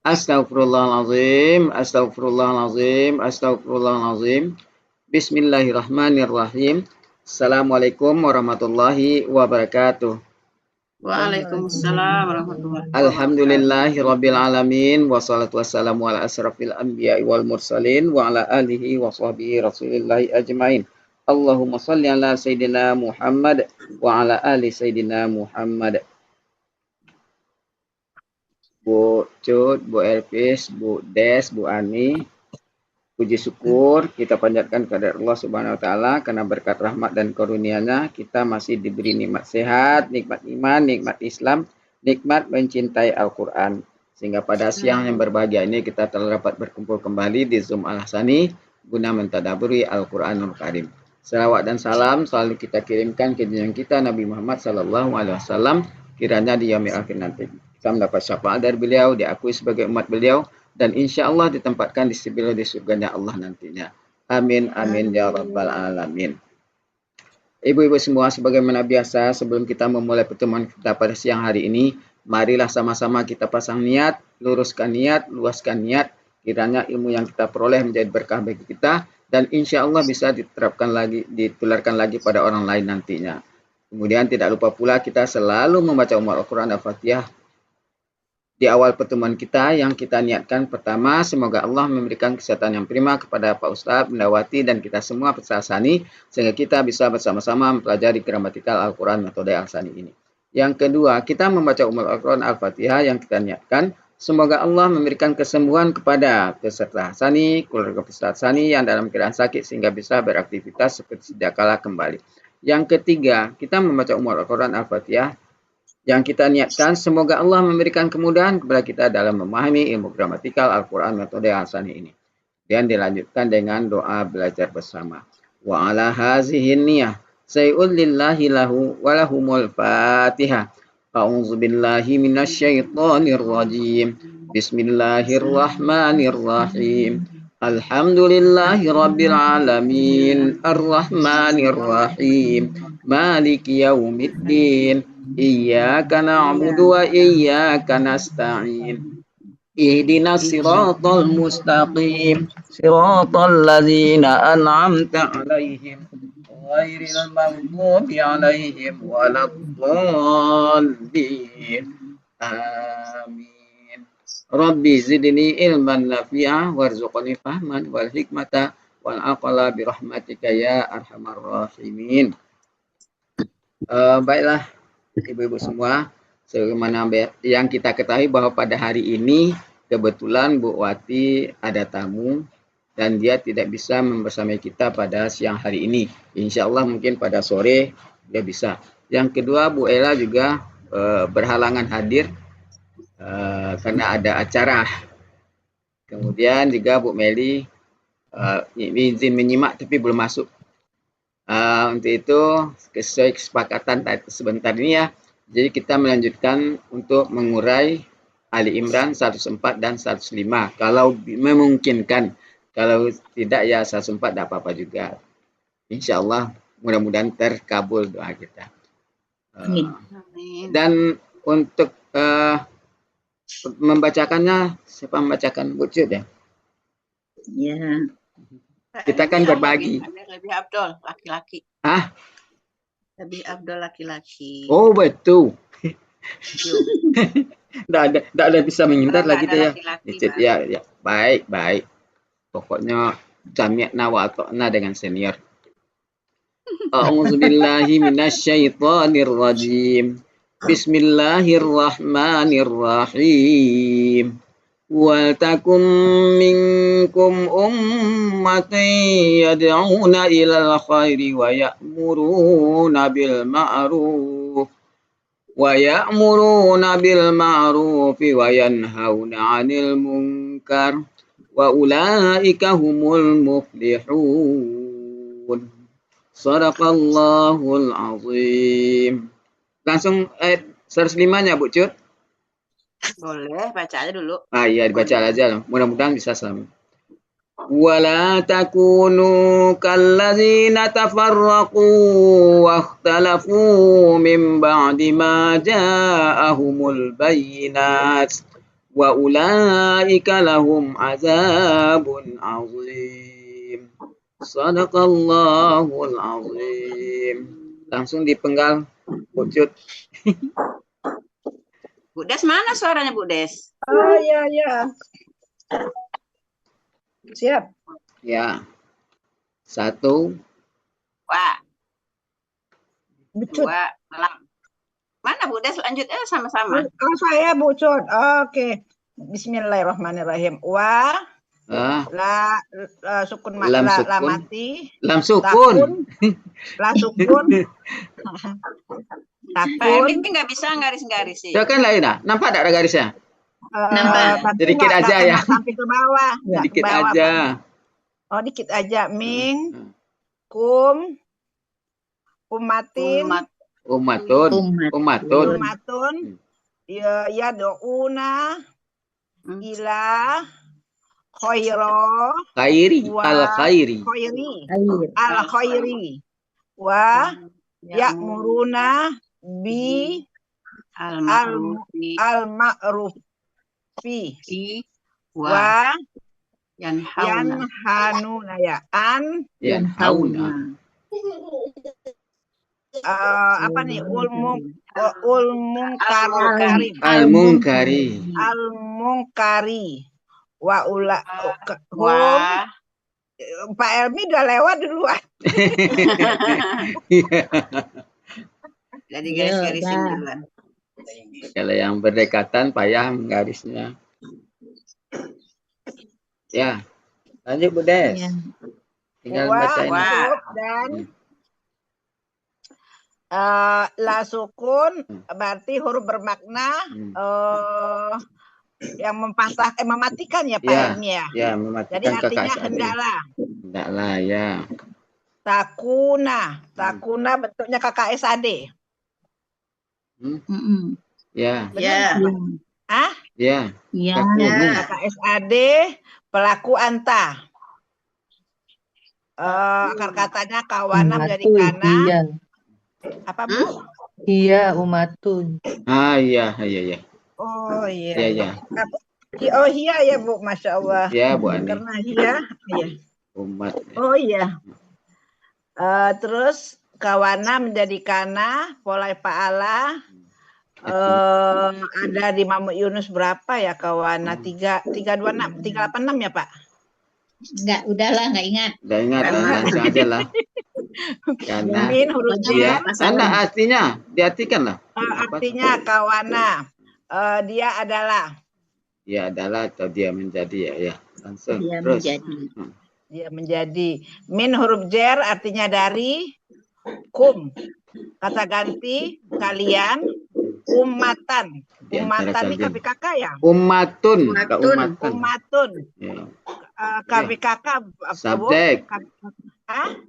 Astaghfirullahalazim, astaghfirullahalazim, astaghfirullahalazim. Bismillahirrahmanirrahim. Assalamualaikum warahmatullahi wabarakatuh. Waalaikumsalam warahmatullahi wabarakatuh. Alhamdulillahi rabbil alamin. Wassalatu wassalamu ala asrafil anbiya'i wal mursalin wa ala alihi wa sahbihi rasulillahi ajmain. Allahumma salli ala sayyidina Muhammad wa ala ali sayyidina Muhammad. Bu Cut, Bu Elvis, Bu Des, Bu Ani, puji syukur kita panjatkan kepada Allah Subhanahu wa taala karena berkat rahmat dan karunia-Nya kita masih diberi nikmat sehat, nikmat iman, nikmat Islam, nikmat mencintai Al-Qur'an. Sehingga pada siang yang berbahagia ini kita telah dapat berkumpul kembali di Zoom Al-Hasani guna mentadaburi Al-Qur'anul Karim. Salawat dan salam selalu kita kirimkan ke junjungan kita Nabi Muhammad sallallahu alaihi wasallam kiranya di yaumil akhir nanti kita mendapat syafaat dari beliau, diakui sebagai umat beliau, dan insya Allah ditempatkan di beliau di surganya Allah nantinya. Amin, amin, ya rabbal alamin. Ibu-ibu semua, sebagaimana biasa, sebelum kita memulai pertemuan kita pada siang hari ini, marilah sama-sama kita pasang niat, luruskan niat, luaskan niat, kiranya ilmu yang kita peroleh menjadi berkah bagi kita, dan insya Allah bisa diterapkan lagi, ditularkan lagi pada orang lain nantinya. Kemudian tidak lupa pula kita selalu membaca Al-Quran Al-Fatihah di awal pertemuan kita yang kita niatkan. Pertama, semoga Allah memberikan kesehatan yang prima kepada Pak Ustadz, Bendawati, dan kita semua peserta Al-Hasani, sehingga kita bisa bersama-sama mempelajari gramatikal Al-Quran metode Al-Hasani ini. Yang kedua, kita membaca Al-Quran Al-Fatihah yang kita niatkan. Semoga Allah memberikan kesembuhan kepada peserta Al-Hasani, keluarga peserta Al-Hasani yang dalam keadaan sakit sehingga bisa beraktivitas seperti sedia kala kembali. Yang ketiga, kita membaca Al-Quran Al-Fatihah yang kita niatkan, semoga Allah memberikan kemudahan kepada kita dalam memahami ilmu gramatikal Al-Quran metode Al-Hasani ini. Dan dilanjutkan dengan doa belajar bersama. Wa ala hazihin niyah say'ud lillahi lahu walahumul fatihah. A'udzu billahi minasyaitonir rajim. Bismillahirrahmanirrahim. Alhamdulillahi rabbil alamin. Arrahmanir rahim. Maliki yaumiddin. Iyyaka na'budu wa iyyaka nasta'in. Ihdinas siratal mustaqim. Siratal ladzina an'amta 'alaihim ghairil maghdubi 'alaihim waladdallin. Amin. Rabbi zidni ilman nafi'a warzuqni fahman wal hikmata wal aqla bi rahmatika ya arhamar rahimin. Baiklah ibu-ibu semua, sebagaimana yang kita ketahui bahwa pada hari ini kebetulan Bu Wati ada tamu dan dia tidak bisa membersamai kita pada siang hari ini. Insya Allah mungkin pada sore dia bisa. Yang kedua, Bu Ella juga berhalangan hadir karena ada acara. Kemudian juga Bu Meli izin menyimak tapi belum masuk. Untuk itu sesuai kesepakatan sebentar ini ya, jadi kita melanjutkan untuk mengurai Ali Imran 104 dan 105 kalau memungkinkan. Kalau tidak ya 104 tidak apa-apa juga. Insya Allah mudah-mudahan terkabul doa kita. Dan untuk membacakannya, siapa membacakan? Bu Cut ya? Ya. Kita kan berbagi. Lebih Abdul laki-laki. Hah? Lebih Abdul laki-laki. Oh betul. Tidak ada bisa menghindar lagi deh ya. Ya. Baik. Pokoknya jami'na wa ata'na dengan senior. A'udzubillahi minasyaitonir rajim. Bismillahirrahmanirrahim. Waltakum minkum ummatin yad'una ilal khairi wa ya'muruna bil ma'ruf wa yanhauna 'anil munkar wa ulaika humul muflihun. Shadaqallahul azim. Langsung ayat 105-nya Bu Cut. Boleh, baca aja dulu. Iya, dibaca aja. Mudah-mudahan bisa selamat. Wala takunu kallazina tafarraqu wa ikhtalafu min ba'di ma ja'ahumul bayyinat Wa ulaika lahum azabun azim. Sadaqallahul azim. Langsung dipenggal Bu Cut. Bu Des mana suaranya Bu Des? Oh ya ya. Siap. Ya. 1, Wah, Bucut. 2, malam. Mana Bu Des lanjut sama-sama. Oh, saya Bucut. Oke. Bismillahirrahmanirrahim. Wa la sukun Lam la sukun. mati. Lam sukun. La sukun. Pak Ermi nggak bisa garis-garis sih. Ya kan lain dah. Nampak tak ada garisnya? Nampak. Sedikit aja ya. Sampai ke bawah. Sedikit Ke bawah, aja. Pak. Oh, dikit aja. Ming, kum, umatin, Umatun. umatun, ya douna, ila, khairo, Khairi. wa Al-khairi. khairi, al khairi, wa ya'muruna bi al ma'rufi wa yanhanuna ya an Yanhauna. apa nih ulmunkari al-munkari wa ula Wah. Pak Elmi udah lewat duluan. Jadi garis-garisin duluan. Kalau yang berdekatan payah garisnya. Ya. Lanjut Bu Des. Tinggal baca ini. Dan la sukun berarti huruf bermakna yang mematikan ya Pak Elmi ya. Ya, mematikan. Jadi artinya hendaklah. Hendaklah ya. Takuna bentuknya KKSAD. Ya. Ya. Ya. Ya. KKSAD pelaku anta. Akar katanya kawana menjadi kana. Apa Bu? Iya, umatun. Iya. Oh iya. Iya. Oh iya ya Bu, Masya Allah. Ya Bu Ani. Karena iya. Umat. Oh iya. Terus kawana menjadi kana, pola fa'ala. Ada di Mamuk Yunus berapa ya kawana? 386 ya Pak? Enggak, udahlah, enggak ingat. Enggak ingat, langsung aja lah. Karena Min huruf dia J. sana artinya diartikan lah. Artinya kawana. Dia adalah. Dia adalah atau dia menjadi ya. Langsung. Dia terus. menjadi. Dia menjadi. Min huruf jer artinya dari. Kum. Kata ganti kalian. Umatan. Umatan ini KPKK ya? Umatun. Umatun. Ya. KPKK subjek.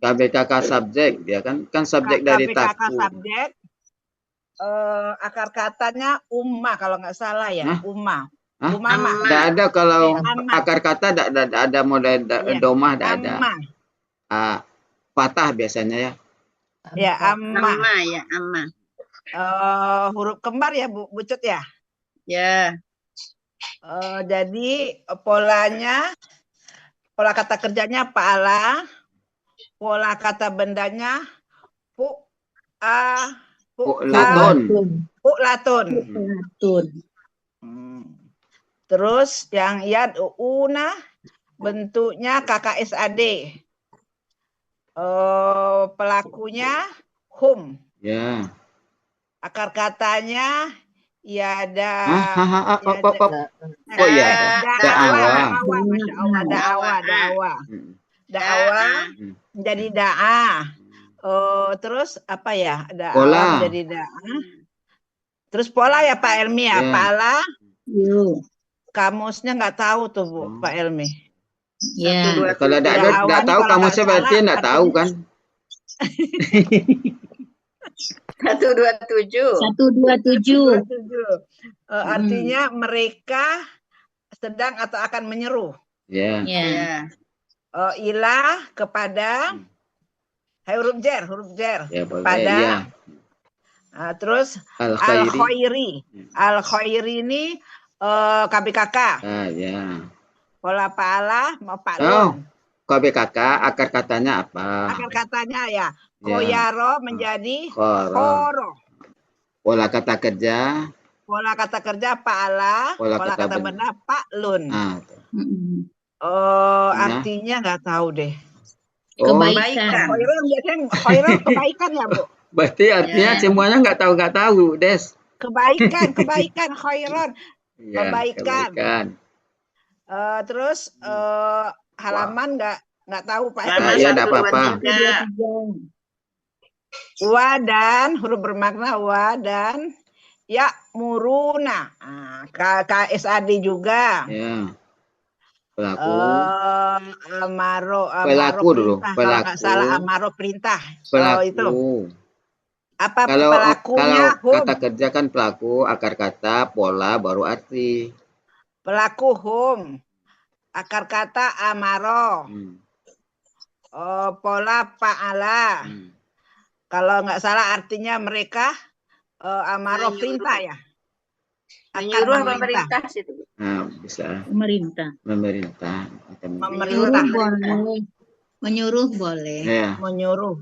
KPKK subjek dia kan subjek dari KPKK taku. subjek. Akar katanya umma kalau nggak salah ya. Umma. Umama. Tidak ada kalau akar kata tidak ada model domah tidak ada. Patah biasanya ya. Ya amma. Ya amma. Huruf kembar ya Bu Cut ya. Ya. Jadi pola kata kerjanya pa'ala, pola kata bendanya pu'latun. Terus yang yad'una bentuknya KKSAD. Pelakunya hum. Ya. Akar katanya ya ada. Oh ya. Dakwah menjadi da'a. Terus apa ya? Dakwah menjadi da'a. Terus pola ya Pak Elmi ya. Pola. Kamusnya nggak tahu tuh Bu Pak Elmi. Ya. Kalau nggak tahu kamusnya berarti nggak tahu kan? 127. Artinya mereka sedang atau akan menyeru. Ya. Ilah kepada huruf jer. Ya, kepada. Ya. Terus al-khairi. Al-khairi ini KBKK. Ah, ya. Pola pala mau Pak Oh, Lun. KBKK akar katanya apa? Akar katanya ya. Ya. Koyaro menjadi Koro. koro. Pola kata kerja. Pola kata kerja Pak Ala. Pola Pola kata kata benda Pak Lun. Ah, Artinya nggak tahu deh. oh, Kebaikan. Khairul biasanya khairul kebaikan ya Bu. berarti artinya Ya. semuanya nggak tahu, Des. Kebaikan khairul. Ya, kebaikan. Terus halaman nggak tahu Pak. Halaman Iya, 1, nggak 2, apa-apa. 3. Wa dan huruf bermakna wa dan ya muruna. KSAD juga. Ya. Pelaku. Amaro Pelaku dulu, perintah. Kalau nggak pelaku. salah amaro perintah. Pelaku. Itu. Apa Kalau pelakunya kata kerja kan pelaku, akar kata, pola, baru arti. Pelaku hum. Akar kata amaro. Pola fa'ala. Kalau nggak salah artinya mereka amaro perintah ya. Menyuruh pemerintah situ. Nah, bisa. Memerintah. Memerintah. Menyuruh boleh. Menyuruh boleh. Ya. Menyuruh.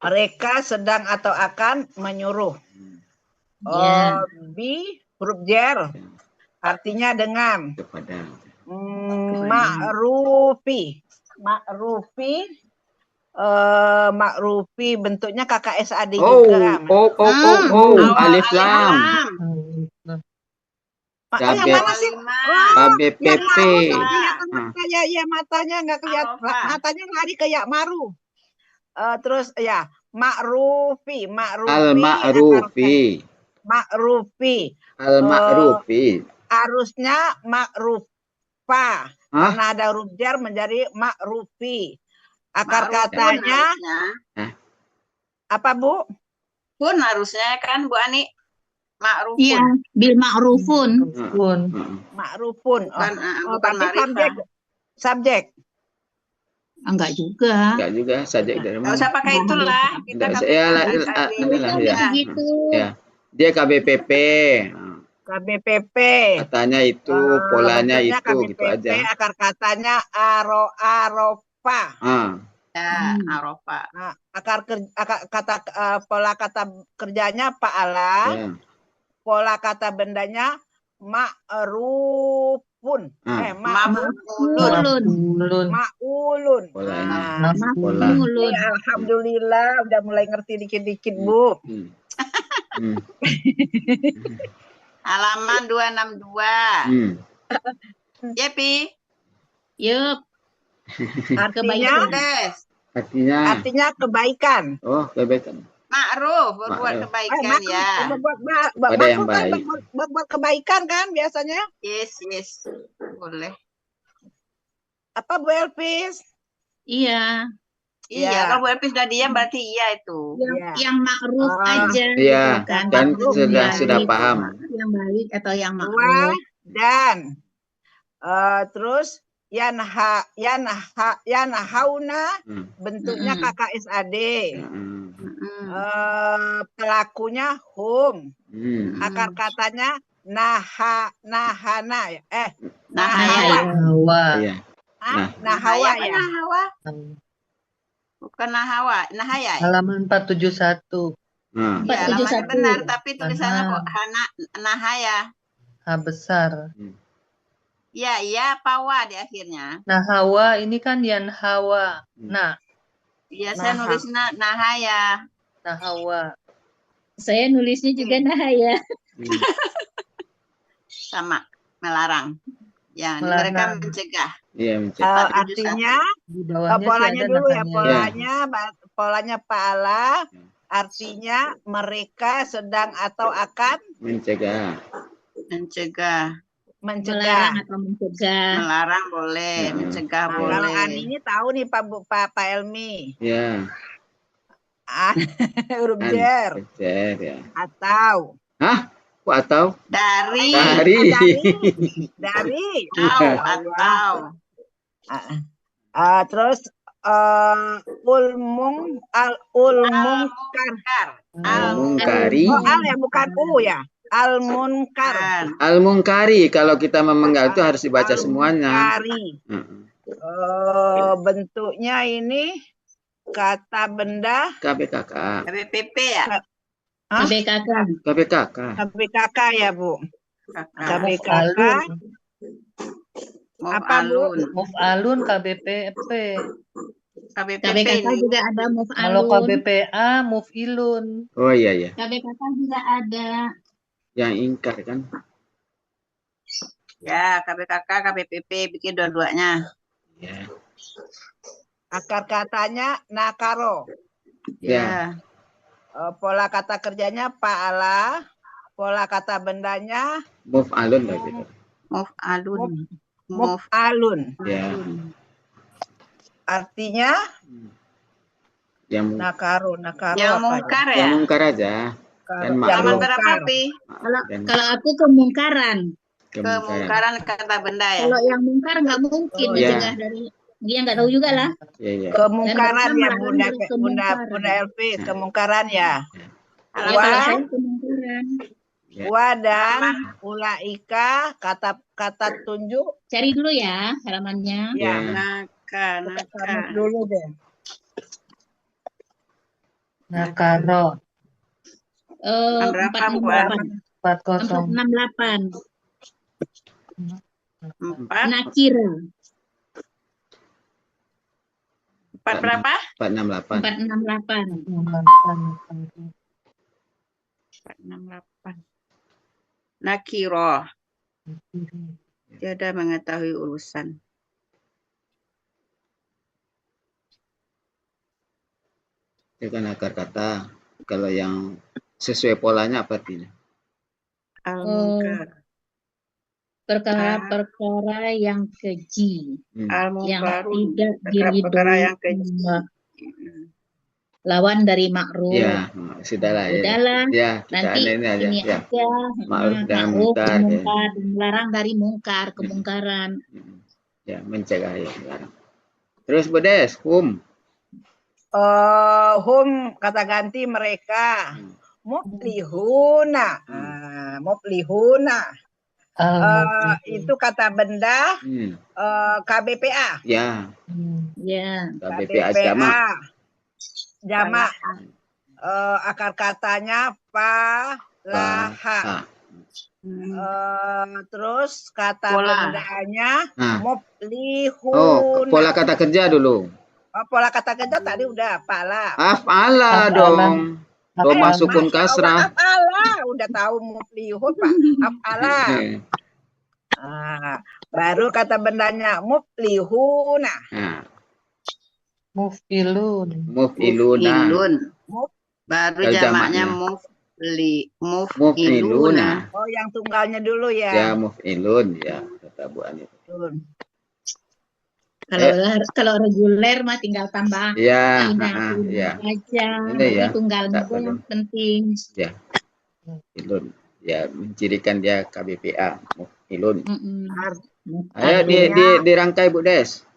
Mereka sedang atau akan menyuruh. Ya. Bi huruf jer. Artinya dengan. Kepada. Ma'rufi. Ma'rufi bentuknya KKSAD juga. Alif lam. Yang mana sih? KBPP. Ya matanya nggak kelihatan. Matanya lari kayak maru. Terus ya Ma'rufi. Al-ma'rufi. Harusnya ma'rufa. Karena ada huruf jar menjadi ma'rufi. Akar katanya apa Bu? Pun harusnya kan Bu Ani. Ma'rufun. Iya, bil ma'rufun. Ma'rufun. Bukan Tapi subjek. Enggak juga. Enggak juga, subjek dari mana? Nggak usah pakai itulah. Kita Gitu. Ya. Dia KBPP. Katanya itu, polanya itu, KBPP, gitu aja. Akar katanya arofa. Ya, arofa. Pola kata kerjanya fa'ala. Ya. Pola kata bendanya ma'rufun. Ma'ulun. Polanya. Alhamdulillah udah mulai ngerti dikit-dikit Bu. Halaman 262. Yepi. Yuk. Artinya kebaikan. Oh, kebaikan. Ma'ruf, berbuat kebaikan ya. Pada yang baik. Berbuat kebaikan kan biasanya. Yes. Boleh. Apa Bu Elpis? Iya. Iya, kalau Bu Elpis sudah diam berarti iya itu. Yang ma'ruf aja. Iya, gitu kan sudah paham. Yang baik atau yang ma'ruf. Dan terus yanhauna bentuknya KKSAD. Pelakunya hum. Akar katanya nahana ya. Nahawa. Nahawa ya. Bukan nahawa, nahaya. Halaman 471. Ya, halaman benar, tapi tulisannya kok nahaya. H besar. Iya, pawa di akhirnya. Nahawa ini kan yanhawa. Nah. Iya, saya nulisnya nahaya. Nahawa. Saya nulisnya juga nahaya. Sama, melarang. Ya, mereka mencegah. Iya, mencegah. Artinya polanya dulu ya, polanya pa'ala. Artinya mereka sedang atau akan mencegah. Melarang atau mencegah. Melarang boleh, mencegah boleh. Kalau Ani tahu nih Pak Elmi. Ya. Huruf jer. Ya. Atau. Hah? Kok atau? Dari. Atau. Terus ulmungkar. Al-mungkari. Al ya, bukan u ya. Al-munkar. Al-munkari, kalau kita memenggal itu harus dibaca semuanya. Al-munkari. Bentuknya ini kata benda KBKK. KBPP ya? KBKK. KBKK. KBKK ya, Bu. KBKK. Apa, Bu? Muf'alun KBPP. KBKK juga ada Kalau muf'alun. KBPA muf'ilun. Oh iya. KBKK juga ada. Yang ingkar kan? Ya, KBKK, KBPP bikin dua-duanya. Ya. Akar katanya nakaro. Ya. Pola kata kerjanya fa'ala. Pola kata bendanya Muf'alun gitu. Muf'alun. muf'alun. Ya. Artinya Yang nakaro Yang apa mungkar yang ya? mungkar aja. Dan Halaman makruf. berapa, Pi? Kalau aku kemungkaran. Kemungkaran kata benda ya? Kalau yang mungkar nggak mungkin mencegah dari dia nggak tahu juga lah. Iya. Kemungkaran Dan ya mereka Bunda melawan kemungkaran. Bunda Elvis, kemungkaran ya. Ya, kalau saya kemungkaran. Wa dan ulaika kata tunjuk. Cari dulu ya halamannya. Ya. Naka. Dulu deh. Nakaro. 468. 408. 468. Nakira. 4 berapa? 468. 468. 468. Nakiro. Tiada mengetahui urusan. Itu kan akar kata. Kalau yang sesuai polanya apa artinya? Al-munkar. Perkara-perkara yang keji. Yang Al-munkarun. tidak Perkara yang keji. diridhoi. Lawan dari makruf. Ya, sudahlah ya. Udahlah. Ya, kita Nanti ini aja. ini Ya. aja. Ma'ruf dan Ma'ruf, munkar, ya. munkar, dan melarang dari mungkar, kemungkaran. Ya, mencegah ya. Terus Bedes, hum. Hum kata ganti mereka. Muplihuna. Muplihuna. Itu kata benda KBPA. Ya. Ya. KBPA jamak. Jamak. Akar katanya falaha. Terus kata bendanya muplihuna. Pola kata kerja dulu. Pola kata kerja tadi udah pala. Af'ala dong. Doma sukun kasrah. Af'ala, udah tahu muplihun Pak. Af'ala. Baru kata bendanya muplihuna. Muf'ilun. Muf'iluna. Baru jamaknya muf'iluna. Oh, yang tunggalnya dulu ya. Ya, muf'ilun ya, kata Bu Ani. Kalau reguler mah tinggal tambah ya, aja. Ini ya, tunggalnya itu yang penting. Ya. Muf'ilun. Ya, mencirikan dia KBPA, muf'ilun. Ayo dirangkai Bu Des.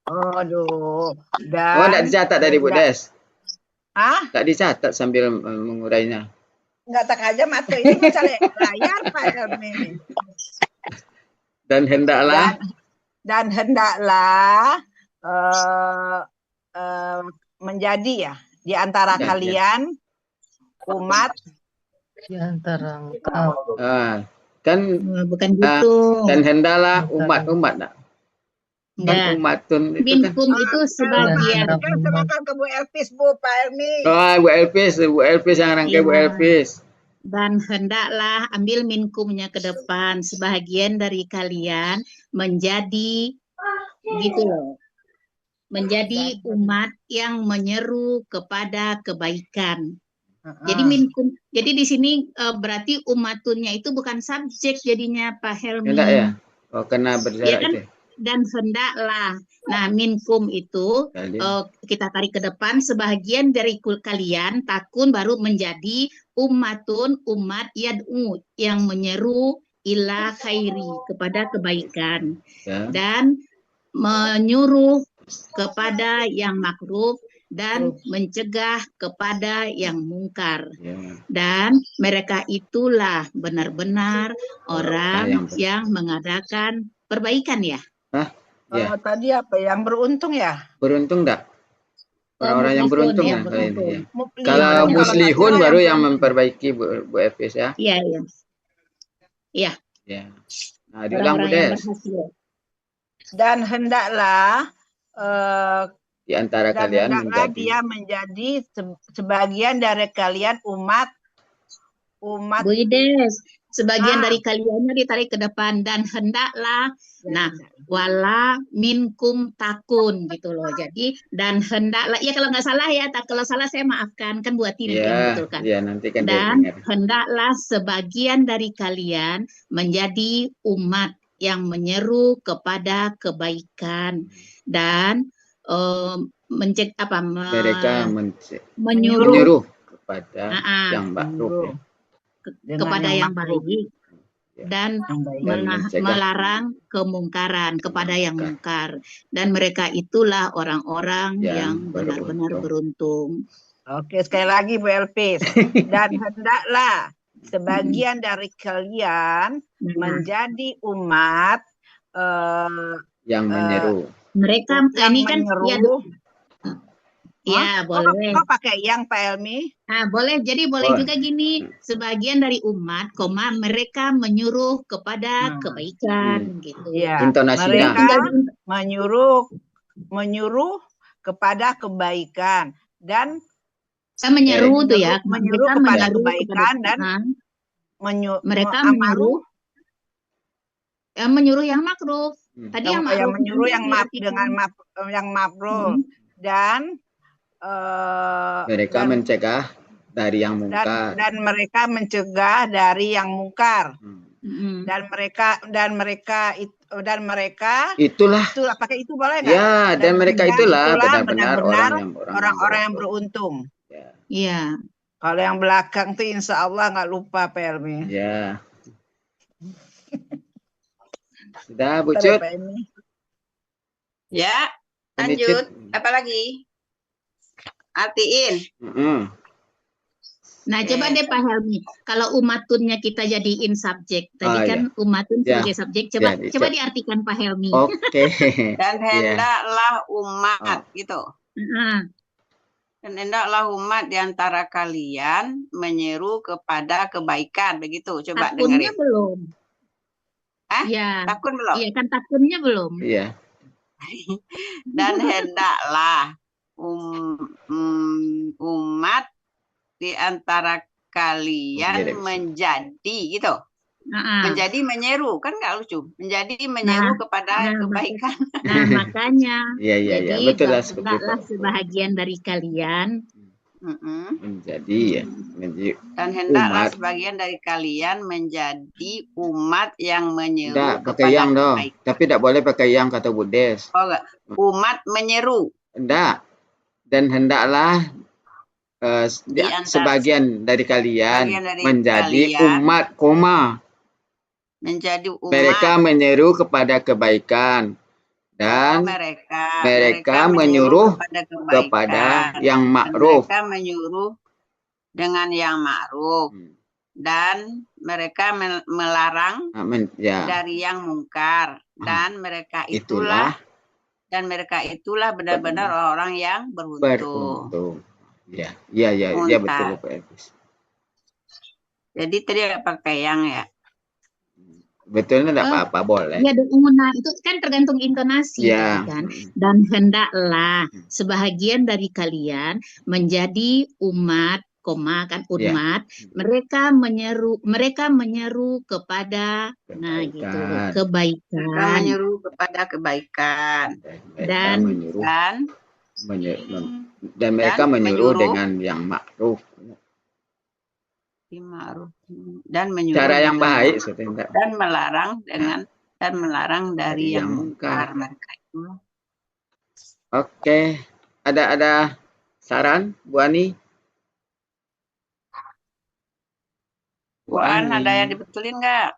Aduh. Enggak dicatat dari Bu Des. Tak dicatat sambil mengurainya. Enggak tak aja mata ini mencari layar Pak ini. Dan hendaklah menjadi ya di antara kalian umat di antara engkau. Kan bukan gitu. Dan hendaklah umat-umat kan umatun itu kan. Itu sebagian. Serahkan ke Bu Elvis Bu Pak Elmi. Bu Elvis yang rangkai Bu Elvis. Dan hendaklah ambil minkumnya ke depan, sebahagian dari kalian menjadi gitu loh. Menjadi umat yang menyeru kepada kebaikan. Jadi minkum. Jadi di sini berarti umatunnya itu bukan subjek jadinya Pak Helmi. Hendak ya? Kena berjarak ya kan? itu. Dan hendaklah. Nah, minkum itu kita tarik ke depan, sebahagian dari kalian takun baru menjadi umatun, umat yad'u yang menyeru ila khairi, kepada kebaikan. Dan menyuruh kepada yang makruf dan mencegah kepada yang mungkar. Ya. Dan mereka itulah benar-benar orang yang mengadakan perbaikan ya. Hah? Ya. Kalau tadi apa? Yang beruntung ya? Beruntung enggak? Orang-orang yang beruntung ya, ya. beruntung. Kalau Kalau muslihun tadi baru yang memperbaiki Bu Efis ya. Iya, iya. Iya. Ya. Nah, diulang Bu Orang-orang yang Des. berhasil. Dan hendaklah Di antara dan kalian hendaklah menjadi dia menjadi sebagian dari kalian umat Bu Ides, sebagian dari kaliannya ditarik ke depan dan hendaklah. Nah, wala minkum takun gitu loh. Jadi dan hendaklah, ya kalau nggak salah ya, kalau salah saya maafkan, kan buat tim yang betul kan. Ya, nanti kan Dan dia dengar. hendaklah sebagian dari kalian menjadi umat yang menyeru kepada kebaikan dan mereka menyuruh kepada yang ma'ruf ya. kepada yang baik dan melarang kemungkaran kepada yang mungkar, dan mereka itulah orang-orang yang benar-benar beruntung. Oke, sekali lagi Bu Elpis. Dan hendaklah sebagian dari kalian menjadi umat yang menyeru. Mereka yang ini kan menyeru. Ya, boleh. Kok pakai yang Pak Elmi? Nah, boleh. Jadi boleh juga gini, sebagian dari umat, mereka menyuruh kepada kebaikan gitu. Ya, Intonasinya. mereka menyuruh kepada kebaikan dan menyeru tuh ya, menyuruh kepada kebaikan dan mereka menyuruh yang makruh. Tadi yang menyuruh yang makruh dan mereka mencegah dari yang mungkar. Dan mereka mencegah dari yang mungkar. Dan mereka itulah pakai itu boleh nggak? Ya, dan mereka itulah benar-benar orang yang beruntung. Iya. Kalau yang belakang tuh insya Allah nggak lupa Pelmi. Ya. Sudah Bu Cut. Ya, lanjut. Apa lagi? Artiin. Nah, coba deh Pak Helmi, kalau umatunnya kita jadiin subjek, tadi kan umatun sebagai subjek, coba diartikan Pak Helmi. Oke. Dan hendaklah umat gitu. Dan hendaklah umat di antara kalian menyeru kepada kebaikan, begitu. Coba takunnya dengerin. Belum. Ya. Takun belum? Iya kan takunnya belum. Iya. Dan hendaklah umat di antara kalian menjadi gitu. Menjadi menyeru, kan nggak lucu. Menjadi menyeru kepada kebaikan. Nah, makanya. Iya, betul lah sebahagian dari kalian menjadi dan hendaklah sebagian dari kalian menjadi umat yang menyeru pakai yang dong. Tapi tidak boleh pakai yang kata Bu Des. Oh, enggak. Umat menyeru. Enggak. Dan hendaklah sebagian dari kalian menjadi umat, menjadi umat. Mereka menyeru kepada kebaikan dan mereka menyuruh kepada yang ma'ruf. Mereka menyuruh dengan yang ma'ruf dan mereka melarang dari yang mungkar, dan mereka itulah benar-benar orang yang beruntung. Ya betul Pak Elpis. Jadi tadi pakai yang ya. Betulnya tidak apa-apa, boleh. Ya, itu kan tergantung intonasi kan. Dan hendaklah sebahagian dari kalian menjadi umat, kan umat. Mereka menyeru kepada kebaikan. Mereka menyeru kepada kebaikan. Dan mereka menyuruh dengan yang ma'ruf. Dan menyuruh cara yang baik dan melarang dari yang mungkar. Mereka itu. Oke, ada saran Bu Ani? Bu An, ada yang dibetulin nggak?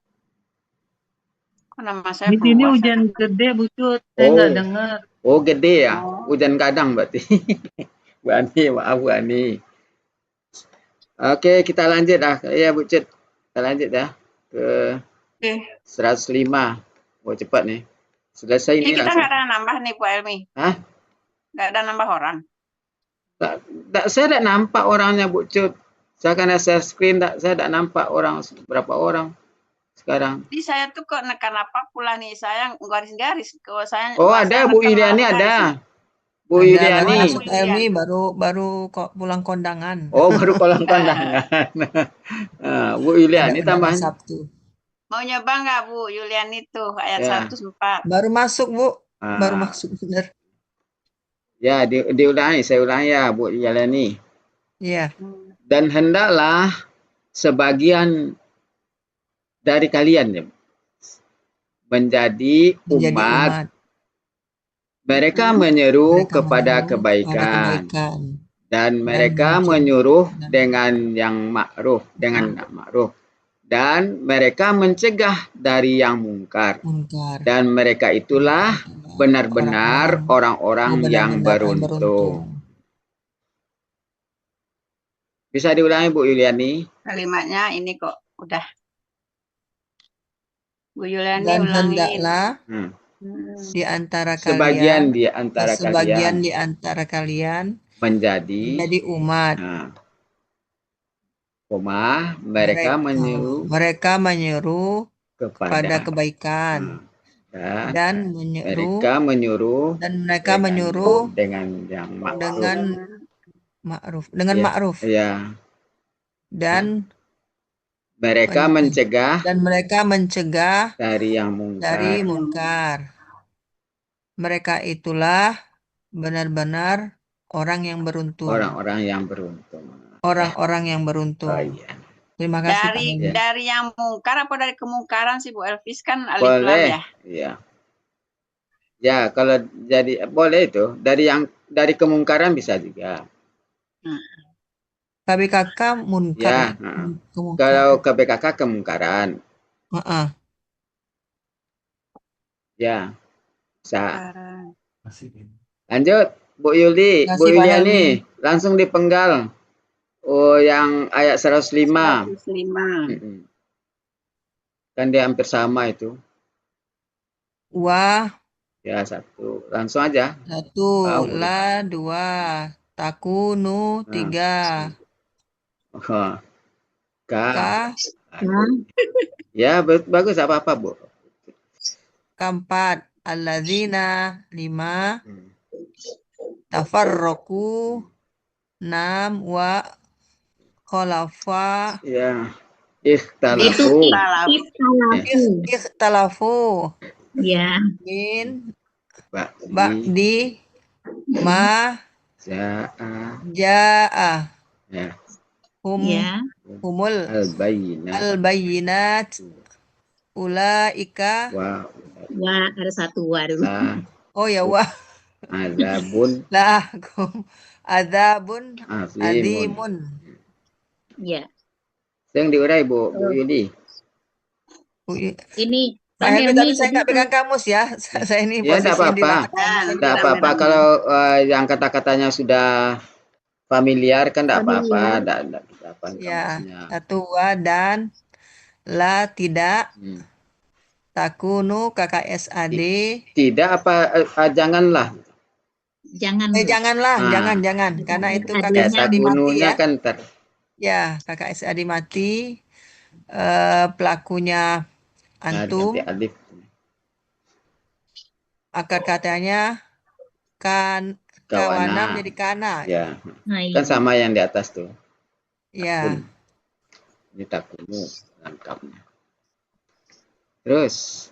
Kok nama saya di sini hujan gede Bu Cut, saya nggak dengar. Oh, gede ya? Hujan kadang berarti. Bu Ani, maaf Bu Ani. Oke, kita lanjut dah. Ya Bu Cut, kita lanjut dah ke 105. Oh cepat nih. Selesai Ini nih kita langsung. nggak ada nambah nih Bu Elmi. Hah? Nggak ada nambah orang. Saya tak nampak orangnya Bu Cut. Saya karena share screen, saya tak nampak orang berapa orang sekarang. Jadi saya tuh kok nekan apa pula nih, saya garis-garis. Kalau saya Oh ada Bu Yuliani ada. Bu Yuliani. Masuk Elmi baru kok pulang kondangan. Oh baru kolam kondangan. Bu Yuliani tambahan. Sabtu. Mau nyoba nggak Bu Yuliani tuh ayat Ya. 104. Baru masuk Bu, baru Ah. masuk bener. Ya diulangi, saya ulangi ya Bu Yuliani. Iya. Dan hendaklah sebagian dari kalian ya, menjadi umat. Mereka menyeru kepada kebaikan. Dan mereka menyuruh dengan yang ma'ruf, dan mereka mencegah dari yang mungkar. Dan mereka itulah benar-benar orang-orang yang beruntung. Bisa diulangi Bu Yuliani? Kalimatnya ini kok udah. Bu Yuliani Dan ulangin. hendaklah di antara Sebagian kalian, di antara sebagian kalian di antara kalian menjadi umat. Mereka menyuruh Mereka menyuruh kepada kepada kebaikan dan mereka menyuruh dengan yang ma'ruf. ma'ruf Ya. dan Mereka mencegah dari yang munkar. Mereka itulah benar-benar orang yang beruntung. Orang-orang yang beruntung. Orang-orang yang beruntung. Oh, iya. Terima kasih Pak Helmi. Dari yang mungkar apa dari kemungkaran sih Bu Elvis, kan alif lam ya? Iya. Ya, kalau jadi boleh itu dari kemungkaran bisa juga. KBKK munkar. Ya, kalau KBKK kemungkaran. Ya, bisa. Lanjut, Bu Yuli, Bu Yuliani, langsung dipenggal. Oh, yang ayat 105. 105. Kan dia hampir sama itu. Wah. Ya, 1. Langsung aja. 1, la 2, takunu 3. Ka. Ya, bagus apa-apa, Bu. Keempat, alladzina 5, tafarroku 6, wa khalafa. Ya, ikhtalafu. Ya. Min ba'di ma ja'a. Ya. Humul al-bayyinat ulaika. Wah, ada 1 wa dulu. Oh ya wah. Azabun azimun. Ya. Yang diurai Bu Yudi. Ini Pak Helmi, tapi saya nggak pegang kamus ya. Saya ini Ya, posisi tidak di apa-apa. Tidak apa-apa kalau yang kata-katanya sudah familiar kan tidak apa-apa. Ya, 1 wa dan la tidak. Takunu KKSAD. Tidak apa janganlah. Janganlah, jangan. Karena itu KKSAD mati ya. Kan ya, KKSAD mati. Pelakunya antum. Akar katanya kan kawana jadi kana. Ya. Kan sama yang di atas tuh. Ya. Ini takunu lengkapnya. Terus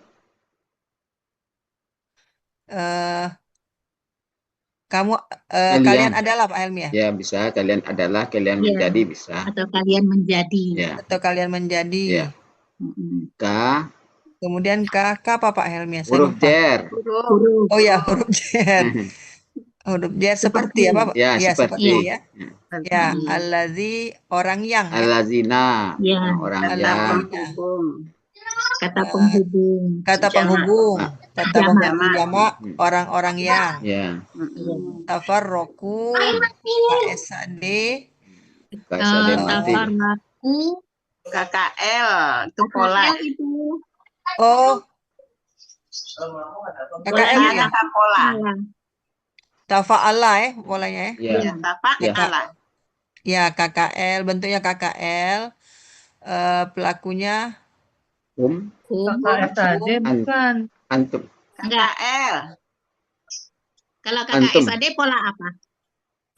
kalian adalah Pak Helmi ya? Ya bisa, kalian adalah, kalian menjadi bisa. Atau kalian menjadi. Ya. Atau kalian menjadi. Ya. Kemudian K apa Pak Helmi? Huruf jer. Oh ya, huruf jer. Huruf jer seperti apa Pak? Ya, seperti ya. Ya, allazi orang yang. Allazina. Ya. Orang yang. Kata penghubung. Kata Jamak. penghubung. Kata Jamak. penghubung jamak orang-orang yang. Ya. Tafarroku, KSAD, KSAD mati. Tafarraku. KKL itu pola. KKL itu oh KKL Polanya ya. kata pola. Tafa'ala polanya Ya. Ya, tapak Ya. Allah. Ya, KKL, bentuknya KKL. Pelakunya Hum. KKSAD bukan. Antum. KKL. Kalau Antum. KKSAD pola apa?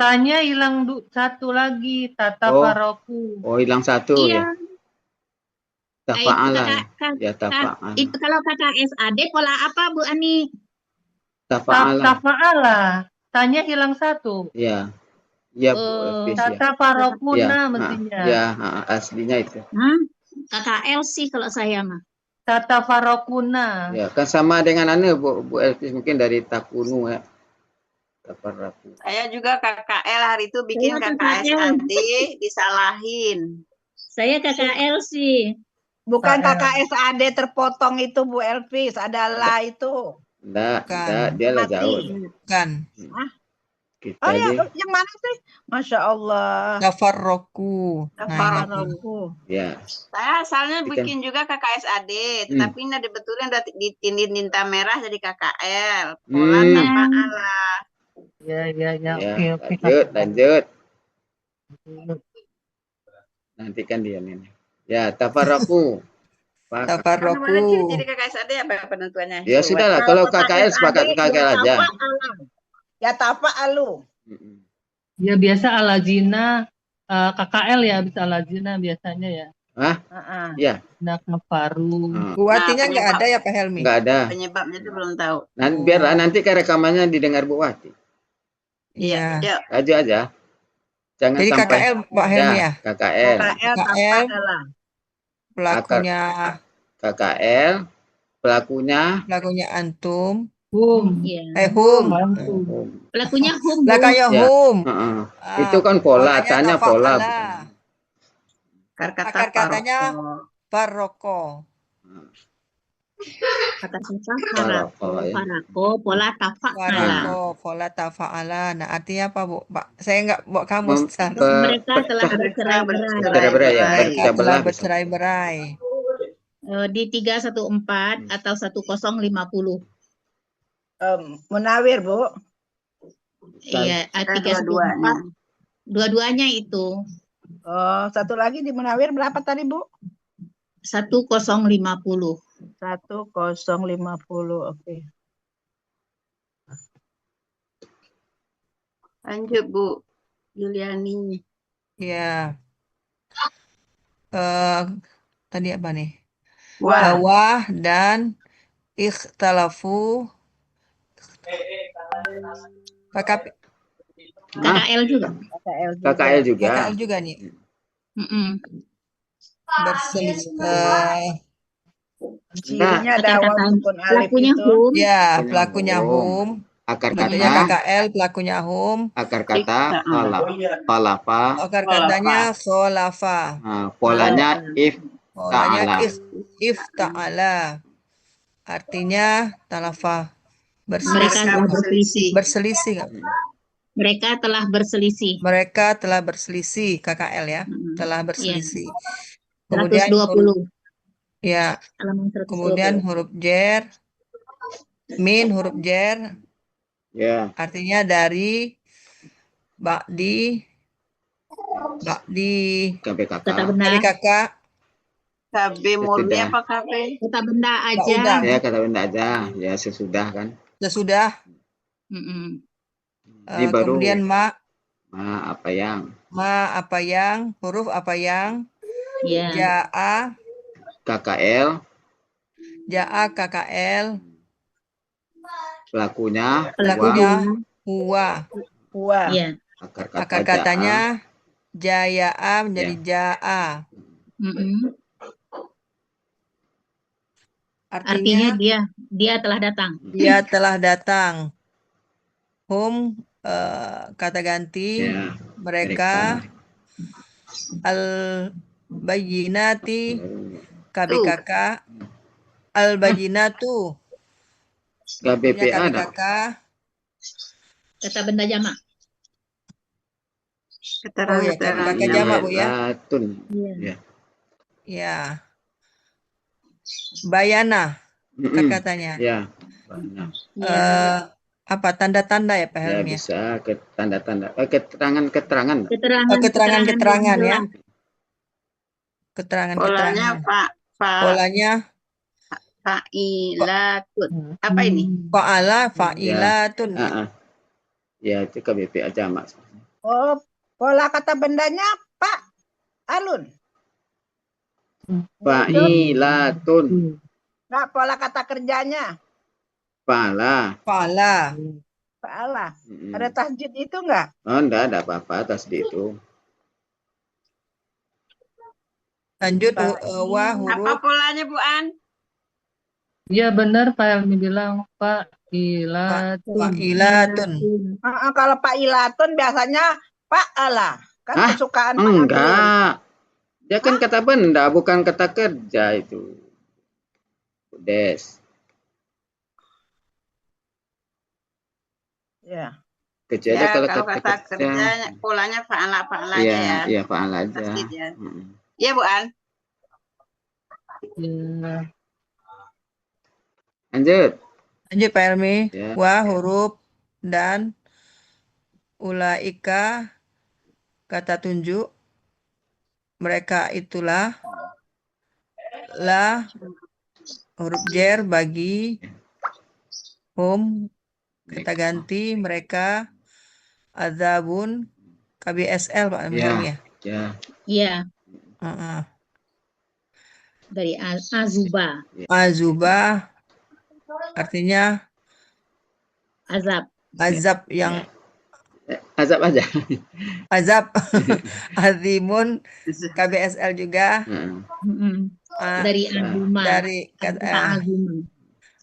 Tanya hilang satu lagi, Tata Oh. Paroku. Oh, hilang satu Iya. ya. Tafa'ala. Ya, Itu tafa'ala. kalau KKSAD pola apa Bu Ani? Tafa'ala. Tafa'ala. Tanya hilang satu. Ya. Ya, Bu Oh. Elvis ya. Tata Parokuna Ya, mestinya. ya, aslinya itu. KKL sih kalau saya mah. Tata Parokuna. Ya, kan sama dengan Bu Elvis mungkin dari Takunu ya. Tafarraku. Saya juga KKL hari itu bikin Saya KKSAD disalahin. Saya KKL sih. Bukan KKL. KKSAD terpotong itu Bu Elvis, adalah itu. Enggak, Bukan. enggak, dia lah Mati. jauh. Bukan. Kita Oh ya, aja. yang mana sih? Masya Allah. Tafarroku. Nah, ini. Tafarroku. Ya. Saya asalnya Ikan. bikin juga KKSAD, tapi ini dibetulin ditindih tinta merah jadi KKL. Pola tanpa Allah. Ya. Ya, Oke. lanjut. Nanti kan dia ini. Ya, tafarraku. Tafarroku. Jadi KKSAD apa penentuannya? Ya sudahlah, kalau KKL sepakat KKL aja. Ya tafa'alu. Ya biasa alazina, KKL ya bisa alazina biasanya ya. Ya. Nak kafaru. Buatinya nggak ada ya Pak Helmi? Nggak ada. Penyebabnya itu belum tahu. Biarlah nanti ke rekamannya didengar Bu Wati. Iya. Ya. Aja aja. Jangan Jadi sampai KKL Pak Helmi ya? KKL. KKL pelakunya pelakunya antum. Hum. Hum. Pelakunya hum. Belakangnya Ya. hum. Itu kan pola, Polanya tanya pola. Akar katanya farroko. Kata farako, pola tafa'ala. Farako, pola tafa'ala. Nah, artinya apa, Bu? Pak, saya nggak bawa kamus. Mereka telah bercerai-berai. Ya, Mereka telah bercerai-berai. Di 314 atau 1050. Munawir, Bu. Iya, 314. Dua-duanya itu. Oh, satu lagi di Munawir berapa tadi, Bu? 1050. 1050, oke. Lanjut Bu Juliani. Ya. Tadi apa nih? Wah. Wah dan ikhtalafu. KKL juga. KKL juga. KKL juga nih. Berselisih. Cirinya ada waw sukun alif pelakunya itu. hum. Ya, pelakunya hum. Akar Bentuknya kata KKL, pelakunya hum. akar kata khalafa. Akar katanya kholafa. Polanya Polanya if ta'ala. Artinya talafa. Berselisih. Mereka telah berselisih. Mereka telah berselisih, KKL ya. Telah berselisih. Kemudian 120. Ya. Kemudian huruf jer. Min huruf jer. Ya. Artinya dari ba'di kakak. KB murni apa KB? Kata benda aja. Ya, kata benda aja. Ya, sesudah kan. Sesudah. Kemudian apa yang? Huruf apa yang? Ya. Ja'a. KKL. Pelakunya huwa. Ya. Akar katanya jaya'a menjadi ja'a. Artinya dia telah datang. Dia telah datang. Hum kata ganti mereka al-bayyinati KBKK, al-bayinatu. KBPA dah. KBKK, Kata benda jamak. oh ya, KBKK jamak Bu ya. Bayyinatun. Iya. Ya. Ya. Bayana katanya. Ya. Banyak. Iya. Apa tanda-tanda ya Pak Ya Helmi ya? bisa ke tanda-tanda, keterangan-keterangan. Keterangan-keterangan ya. jelas. Polanya Keterangan-keterangan. Pak Polanya fa'ilatun. Apa ini? fa'ala, fa'ilatun. Ya itu KBPA jamak. Oh, pola kata bendanya Pak Alun. Fa'ilatun. Nggak pola kata kerjanya. Fa'ala. Fa'ala. Fa'ala. Ada tasjid itu enggak? Oh, enggak ada apa-apa atas di itu. Lanjut wa Apa huruf. polanya Bu An? Iya benar Pak Helmi bilang fa'ilatun. Fa'ilatun. Kalau Pak Ilatun biasanya Fa'ala. Kan kesukaan Pak Alun. Enggak. Dia kan kata benda, bukan kata kerja itu. Des. Ya. Kecuali Ya, kalau kalau kata kerja polanya fa'ala aja ya. Iya, fa'ala aja. Tasjid ya. Iya Bu An. Iya. Lanjut. Lanjut Pak Helmi. Ya. Wa huruf dan ulaika kata tunjuk. Mereka itulah la huruf jer bagi kita ganti mereka azabun KBSL Pak Helmi ya. Ya. Iya. Dari azuba. Azuba artinya azab yang azab aja. Azab azimun KBSL juga. Dari azuma. Dari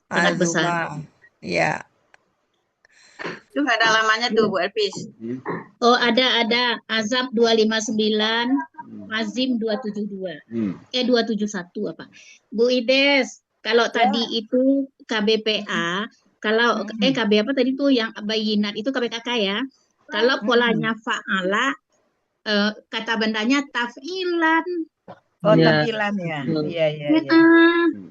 azuma. Ya. Itu nggak ada lamanya tuh Bu Elpis. Oh ada azab 259, azim 272. 271 apa? Bu Ides, kalau tadi itu KBPA, kalau KB apa tadi tuh yang bayinat itu KBKK ya. Kalau polanya fa'ala, kata bendanya taf'ilan. Oh, taf'ilan ya. Iya.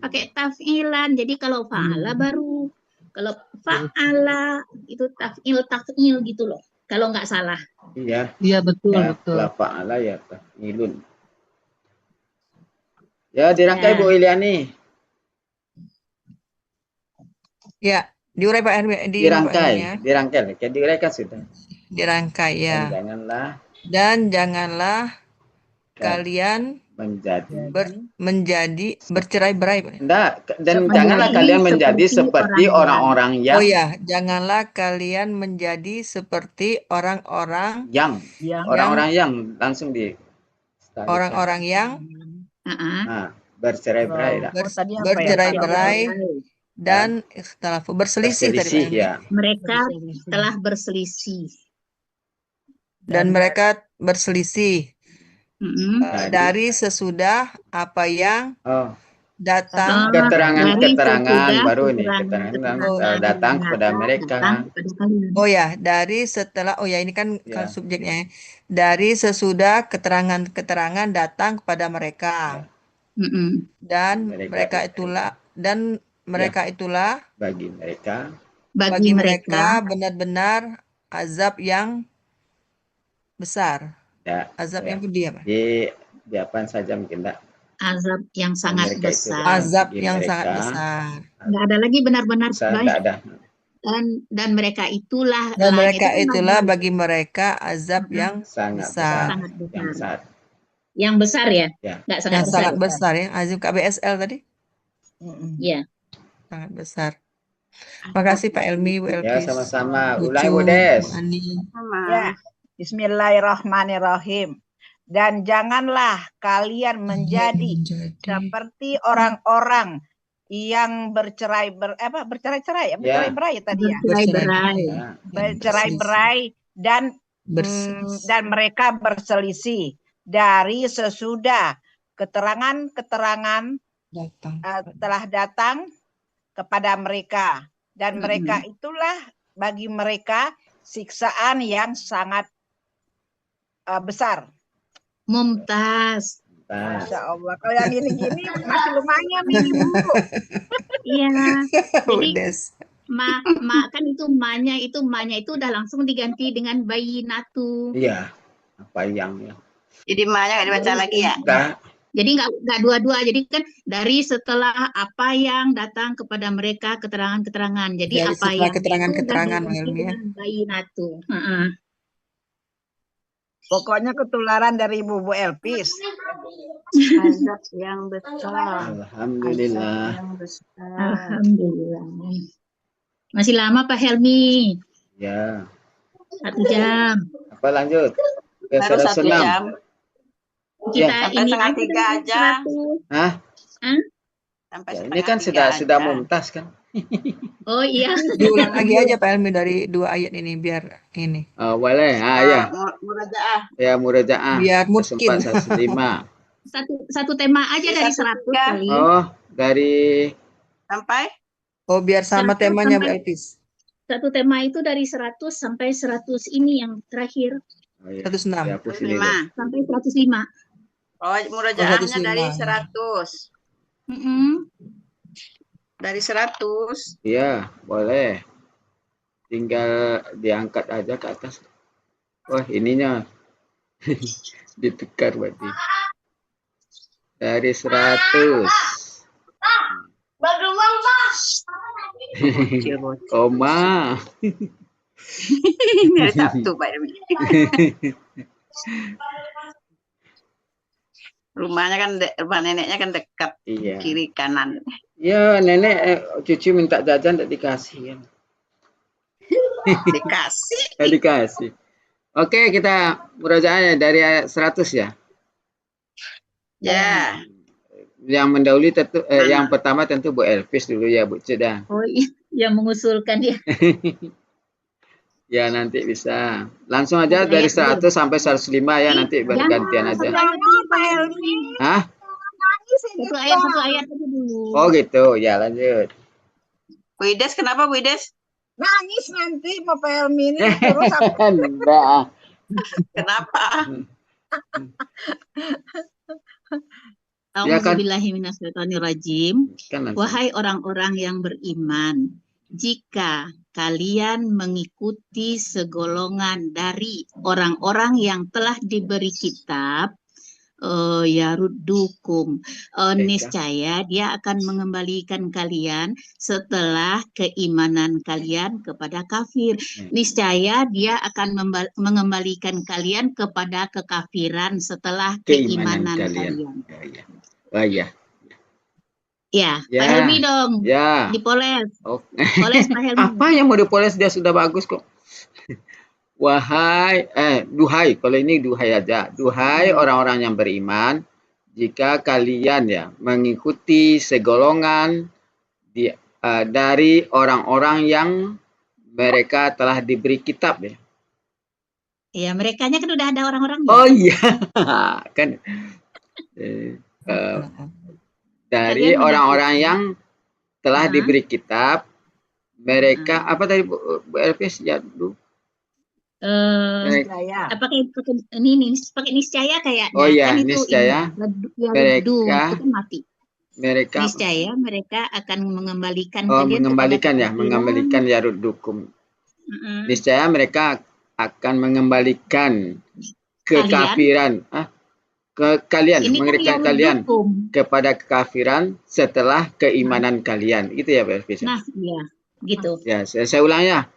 Pakai taf'ilan. Jadi kalau fa'ala baru. Kalau fa'ala itu taf'il gitu loh. Kalau nggak salah. Iya. Iya betul. Kalau fa'ala ya taf'ilun. Ya dirangkai Bu Iliani. Ya, diurai Pak Helmi. Dirangkai. Diuraikan sudah. Dirangkai ya. Dan janganlah kalian menjadi bercerai-berai. Dan janganlah kalian menjadi seperti orang-orang yang. Oh ya, janganlah kalian menjadi seperti orang-orang yang langsung di. Orang-orang yang bercerai-berai. Bercerai-berai dan berselisih tadi. Ya. Mereka telah berselisih. Dan mereka berselisih dari sesudah apa yang datang keterangan baru ini keterangan datang kepada mereka. Oh ya, dari setelah ini kan subjeknya. Dari sesudah keterangan datang kepada mereka. Dan mereka itulah bagi mereka benar-benar azab yang besar. Ya, azab yang pedih apa? Di apa saja mungkin enggak. Azab yang sangat besar. Azab yang sangat besar. Enggak ada lagi benar-benar baik. Dan mereka itulah. Dan mereka itulah bagi mereka azab yang sangat besar. Yang besar ya? Enggak sangat besar ya. Azab KBSL tadi? Iya. Sangat besar. Makasih Pak Helmi, Bu Elpis. Ya, sama-sama. Ulangi Bu Des. Ya. Bismillahirrahmanirrahim. Dan janganlah kalian menjadi seperti orang-orang yang bercerai-berai tadi ya. Bercerai-berai dan mereka berselisih dari sesudah keterangan telah datang kepada mereka, dan mereka itulah bagi mereka siksaan yang sangat besar. Mumtaz. Masya Allah, kalau yang gini-gini masih lumayan nih Ibu. Iya. Jadi Udes. kan itu ma-nya itu udah langsung diganti dengan bayinatu. Iya. Apa yang ya? Jadi ma-nya nggak dibaca lagi ya? Enggak. Jadi nggak dua-dua. Jadi kan dari setelah apa yang datang kepada mereka keterangan-keterangan. Jadi Dari apa setelah yang keterangan-keterangan, itu udah diganti Ilmi ya. dengan bayinatu. Pokoknya ketularan dari Bu Elpis. Azab yang besar. Alhamdulillah. Azab yang besar. Alhamdulillah. Masih lama Pak Helmi? Ya. 1 jam. Apa lanjut? Ke Baru 1 106. jam. Kita Sampai ini setengah aja 3 dengan aja. 100. Hah? Sampai Ya, setengah ini kan 3 sudah aja. mumtaz kan? Oh iya. Diulang lagi aja Pak Helmi dari 2 ayat ini biar ini. Oh, boleh. Ya. Murajaah. Ya, murajaah. Biar mungkin. 104, 105. Satu tema aja dari 100 kali. Oh, dari Sampai Oh, biar sama 100 temanya Bu sampai- Elpis. Satu tema itu dari 100 sampai 100 ini yang terakhir. Oh, iya. 106. Ya, aku sini deh. 5. Sampai 105. Oh, murajaahnya 105. dari 100. Dari 100. Iya, boleh. Tinggal diangkat aja ke atas. Wah, ininya ditukar berarti. Dari 100. Koma. Dari 1 Pak Irmi. Rumahnya kan rumah neneknya kan dekat Iya. kiri kanan. Ya, nenek cucu minta jajan tidak dikasih kan. Dikasih. Dikasih. Oke, kita murajaahnya dari ayat 100 ya. Ya. Yang mendahului tentu yang pertama tentu Bu Elpis dulu ya, Bu Ceda. Oh iya, yang mengusulkan ya. Ya, nanti bisa. Langsung aja dari 100 sampai 105 ya, nanti bergantian aja. Hah? Satu ayat aja dulu. Oh gitu, ya lanjut. Bu Ides, kenapa Bu Ides? Nangis nanti mau Pak Helmi ini terus Enggak. Kenapa? Ya kan? A'udzubillahiminasyaitonirrajim. Kan langsung. Wahai orang-orang yang beriman, jika kalian mengikuti segolongan dari orang-orang yang telah diberi kitab, yaruddukum, niscaya dia akan mengembalikan kalian setelah keimanan kalian kepada kafir. Niscaya dia akan mengembalikan kalian kepada kekafiran setelah keimanan kalian. Oh iya. Ya, Ya. Pak Helmi dong. Ya. Dipoles. Oh. Poles Pak Helmi. Apa yang mau dipoles, dia sudah bagus kok. Wahai, duhai, kalau ini duhai aja. Duhai orang-orang yang beriman, jika kalian ya mengikuti segolongan dari orang-orang yang mereka telah diberi kitab ya. Ya, merekanya kan udah ada orang-orangnya. Oh iya, kan dari orang-orang yang telah diberi kitab, mereka apa tadi Bu Elpis ya dulu? Pakai niscaya kayaknya. Oh iya, kan itu niscaya mereka itu mati. Mereka niscaya mereka akan mengembalikan mengembalikan yaruddukum. Niscaya mereka akan mengembalikan kekafiran kalian kalian kepada kekafiran setelah keimanan kalian. Itu ya Pak Elpis. Nah, iya, gitu. Ya, saya ulang ya.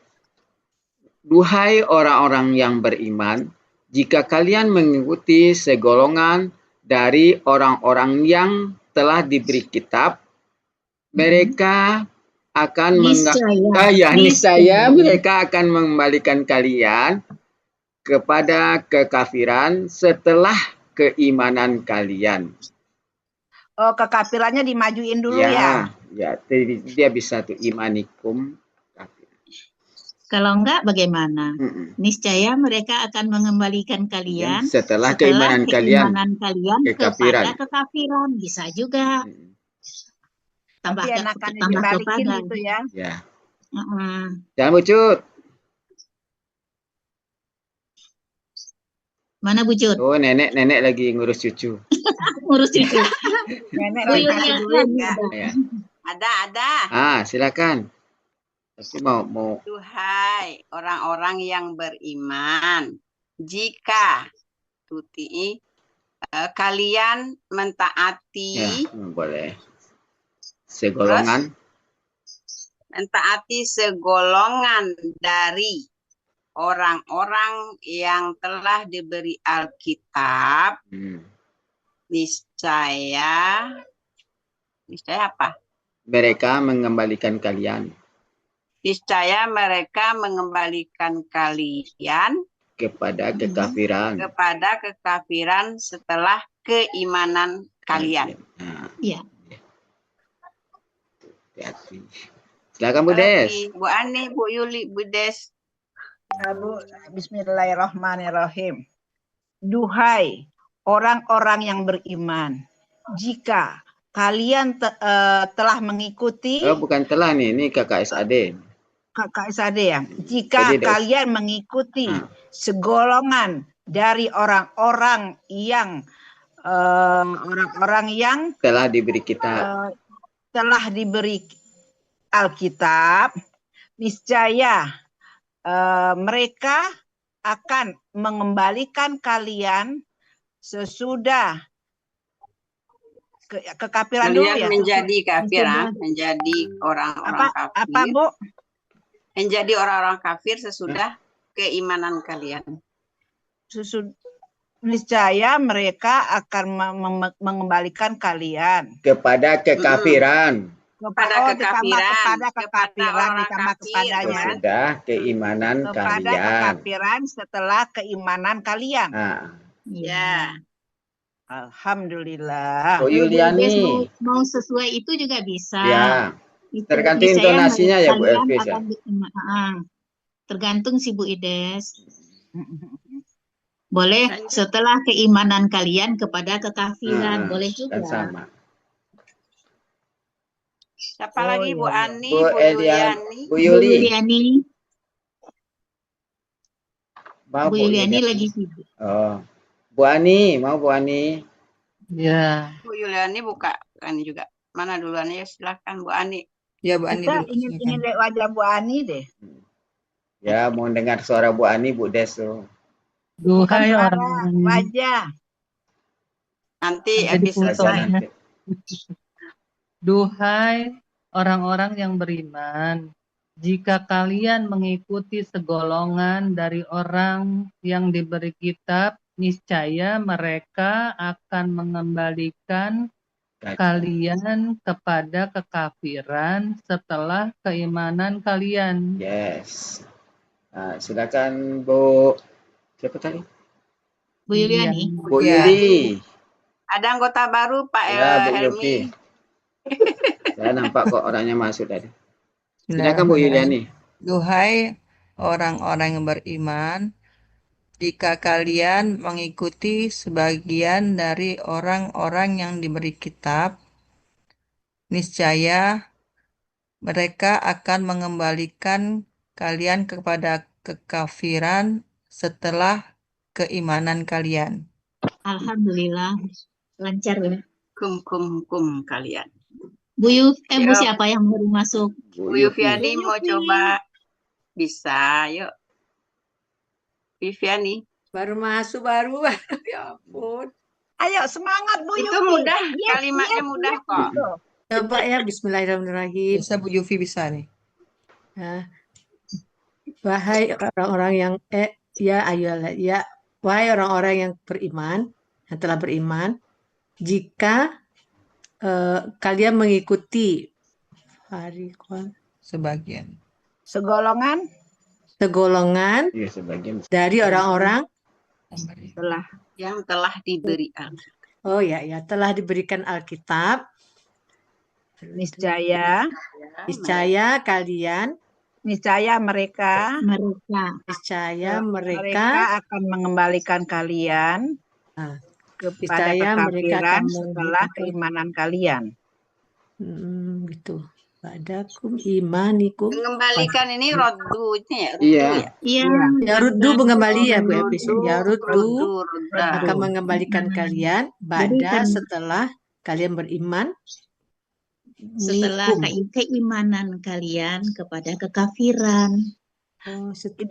Duhai orang-orang yang beriman, jika kalian mengikuti segolongan dari orang-orang yang telah diberi kitab, mereka akan niscaya mereka akan mengembalikan kalian kepada kekafiran setelah keimanan kalian. Oh, kekafirannya dimajuin dulu ya? Ya, dia bisa tuh imanikum. Kalau enggak bagaimana? Niscaya mereka akan mengembalikan kalian setelah keimanan kalian kepada kekafiran. Bisa juga. tambah Tapi enakan tambah dibalikin kepada. gitu ya. Ya. Heeh. Jangan bucut. Mana Bucut? Oh, nenek lagi ngurus cucu. Ngurus cucu. Nenek Bu lagi kasih Yuliani duit ada. Ya. Ada. Silakan. Pasti mau. Duhai orang-orang yang beriman, jika kalian mentaati, Ya, boleh. Segolongan. mentaati segolongan dari orang-orang yang telah diberi Alkitab, niscaya apa? Mereka mengembalikan kalian Niscaya mereka mengembalikan kalian kepada kekafiran setelah keimanan kalian. Iya. Hati-hati. Silakan Bu Des. Bu Ani, Bu Yuli, Bu Des. Bu, Bismillahirrahmanirrahim. Duhai orang-orang yang beriman, jika kalian telah mengikuti. Oh, bukan telah nih, ini KKSAD. KKSAD ya. Jika kalian mengikuti segolongan dari orang-orang yang telah diberi kitab, telah diberi Alkitab, niscaya mereka akan mengembalikan kalian sesudah kekafiran dulu ya. Menjadi kafir, menjadi orang-orang kafir. Apa Bu? Menjadi orang-orang kafir sesudah keimanan kalian. Niscaya mereka akan mengembalikan kalian kepada kekafiran. Kepada kekafiran ditambah kepadanya sesudah keimanan kepada kalian. Kekafiran setelah keimanan kalian. Ya. Alhamdulillah. Bu Yuliani. Mau sesuai itu juga bisa. Ya. Tergantung intonasinya ya Bu Elvis ya. Tergantung si Bu Ides. Boleh setelah keimanan kalian kepada kekafiran, boleh juga. Sama. Siapa lagi Bu Ani, Bu Yuliani? Bu Yuliani. Bu Yuliani lagi sibuk. Oh. Bu Ani, mau Bu Ani? Ya. Bu Yuliani buka kan juga. Mana duluan ya, silakan Bu Ani. Ya Bu Ani Kita dulu. ingin lihat wajah Bu Ani deh. Ya, mau dengar suara Bu Ani, Bu Des tuh. Duhai orang wajah. Nanti habis selesai. Duhai orang-orang yang beriman, jika kalian mengikuti segolongan dari orang yang diberi kitab, niscaya mereka akan mengembalikan kalian kepada kekafiran setelah keimanan kalian. Yes. Nah, silakan Bu. Siapa tadi? Bu Yuliani. Bu Yuli. Ada anggota baru Pak Bu Helmi. Saya nampak kok orangnya masuk tadi. Silakan Bu Yuliani. Duhai orang-orang yang beriman, jika kalian mengikuti sebagian dari orang-orang yang diberi kitab, niscaya mereka akan mengembalikan kalian kepada kekafiran setelah keimanan kalian. Alhamdulillah, lancar ya. Kum kalian. Bu siapa yang baru masuk? Bu Yufiani mau coba. Bisa, yuk. Viviani. Baru masuk, ya ampun. Ayo semangat Bu Itu Yufi. mudah, kalimatnya mudah kok. Coba ya, Bismillahirrahmanirrahim. Bisa Bu Yufi bisa nih. Nah, wahai orang-orang yang wahai orang-orang yang beriman, yang telah beriman, jika kalian mengikuti sebagian segolongan dari orang-orang yang telah diberi Alkitab. Oh ya, telah diberikan Alkitab. Niscaya mereka akan mengembalikan kalian kepada kekafiran setelah keimanan kalian. Gitu. Ba'dakum imanikum. Mengembalikan ini roddunya ya, Iya. ya. Iya, Ya ruddu mengembali ya Bu Elvis. Roddu, Ya ruddu rodda. akan mengembalikan kalian ba'da setelah kalian beriman setelah keimanan kalian kepada kekafiran.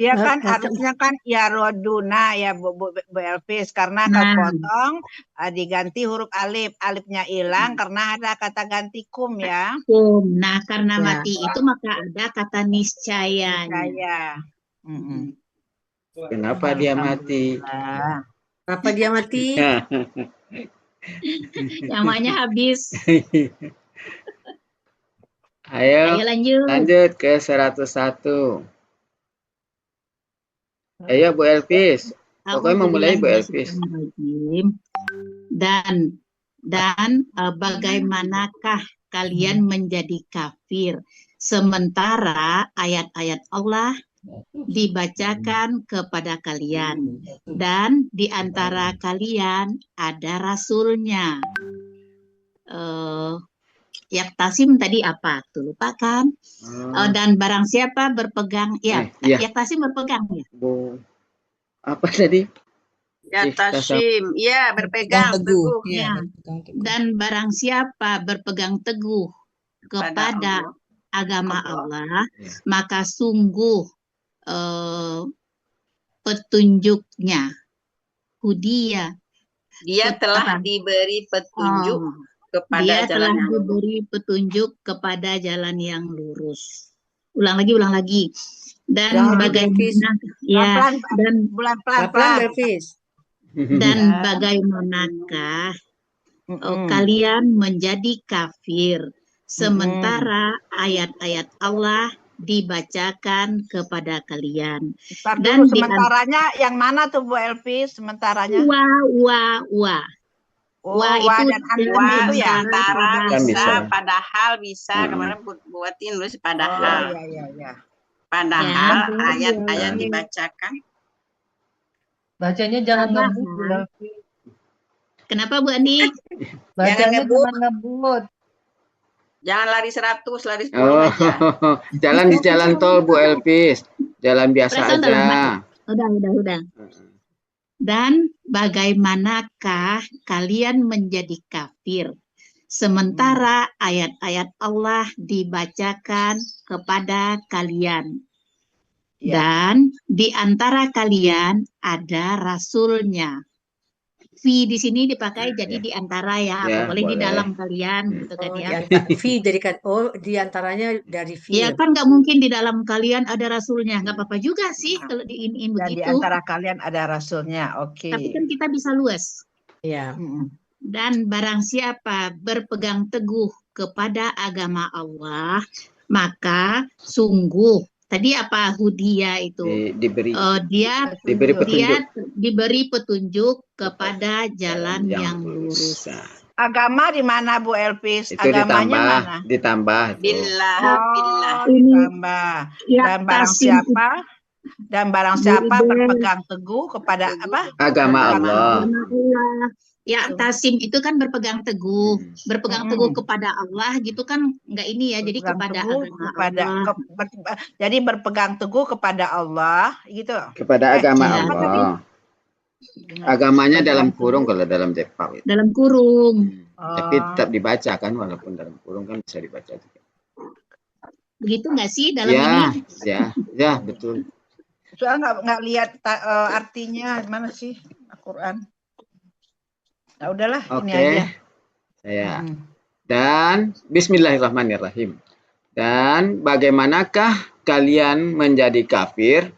Dia kan harusnya kan ya roduna ya Bu Elvis, karena kepotong diganti huruf alif, alifnya hilang karena ada kata ganti kum ya. Kum. Nah karena mati itu maka ada kata niscayanya. Kenapa dia mati? Kenapa dia mati? Nyamanya habis. Ayo lanjut ke 101. Ayo Bu Elvis. Pokoknya memulai Bu Elvis. Dan bagaimanakah kalian menjadi kafir sementara ayat-ayat Allah dibacakan kepada kalian dan di antara kalian ada rasulnya. Yaktasim tadi apa? Tuh lupa kan? Dan barang siapa berpegang, Yaktasim berpegang ya? Apa tadi? Yaktasim, ya berpegang teguh. Ya. Dan barang siapa berpegang teguh kepada agama Allah, maka sungguh petunjuknya, hudia. Dia telah diberi petunjuk kepada jalan yang diberi petunjuk kepada jalan yang lurus. Ulang lagi. Dan bagaimana dan bagaimanakah kalian menjadi kafir sementara ayat-ayat Allah dibacakan kepada kalian. Dan sementaranya yang mana tuh Bu Elvis? Sementaranya? Wah itu dan itu ya antara bisa, padahal bisa. Kemarin buatin nulis padahal. Padahal ayat-ayat dibacakan. Bacanya jangan ngebut. Kenapa Bu Andi? Bacanya jangan ngebut. Jangan lari 100, lari 10 aja. Jalan di jalan tol Bu Elvis. Jalan biasa aja. Udah. Dan bagaimanakah kalian menjadi kafir sementara ayat-ayat Allah dibacakan kepada kalian dan di antara kalian ada rasulnya. Fi di sini dipakai jadi di antara boleh di dalam kalian gitu kan ya. Fi jadikan di antaranya dari fi. Ya kan nggak mungkin di dalam kalian ada rasulnya, nggak apa-apa juga sih kalau diinin begitu. Di antara kalian ada rasulnya, oke. Tapi kan kita bisa luas. Ya. Dan barang siapa berpegang teguh kepada agama Allah, maka sungguh tadi apa hudia itu dia diberi petunjuk kepada jalan yang lurus. Agama di mana Bu Elvis? Itu agamanya ditambah. Billah. Ditambah. Dan barang siapa berpegang teguh kepada apa? Agama Allah. Ya, tasim itu kan berpegang teguh kepada Allah gitu kan nggak ini ya, jadi kepada agama Allah. Jadi berpegang teguh kepada Allah gitu. Kepada agama Allah. Agamanya dalam kurung kalau dalam Jepang. Dalam kurung. Tapi tetap dibaca kan walaupun dalam kurung kan bisa dibaca juga. Begitu nggak sih dalam ini? Ya betul. Soalnya nggak lihat artinya mana sih Al-Quran. Nah udahlah ini aja. Dan Bismillahirrahmanirrahim. Dan bagaimanakah kalian menjadi kafir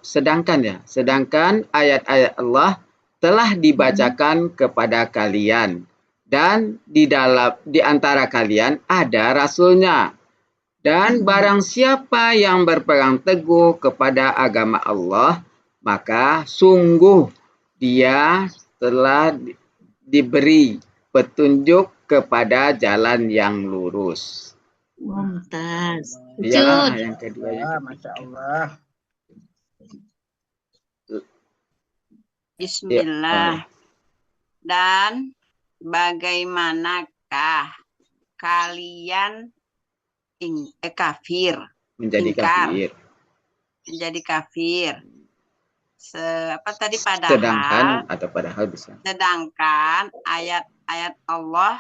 sedangkan ayat-ayat Allah telah dibacakan kepada kalian dan di antara kalian ada rasulnya. Dan barang siapa yang berpegang teguh kepada agama Allah, maka sungguh dia telah diberi petunjuk kepada jalan yang lurus. Mumtaz. Yang kedua Masya Allah. Bismillah. Dan bagaimanakah kalian kafir, Menjadi ingkar, kafir. menjadi kafir. Apa tadi, Sedangkan padahal, atau padahal bisa. sedangkan ayat-ayat Allah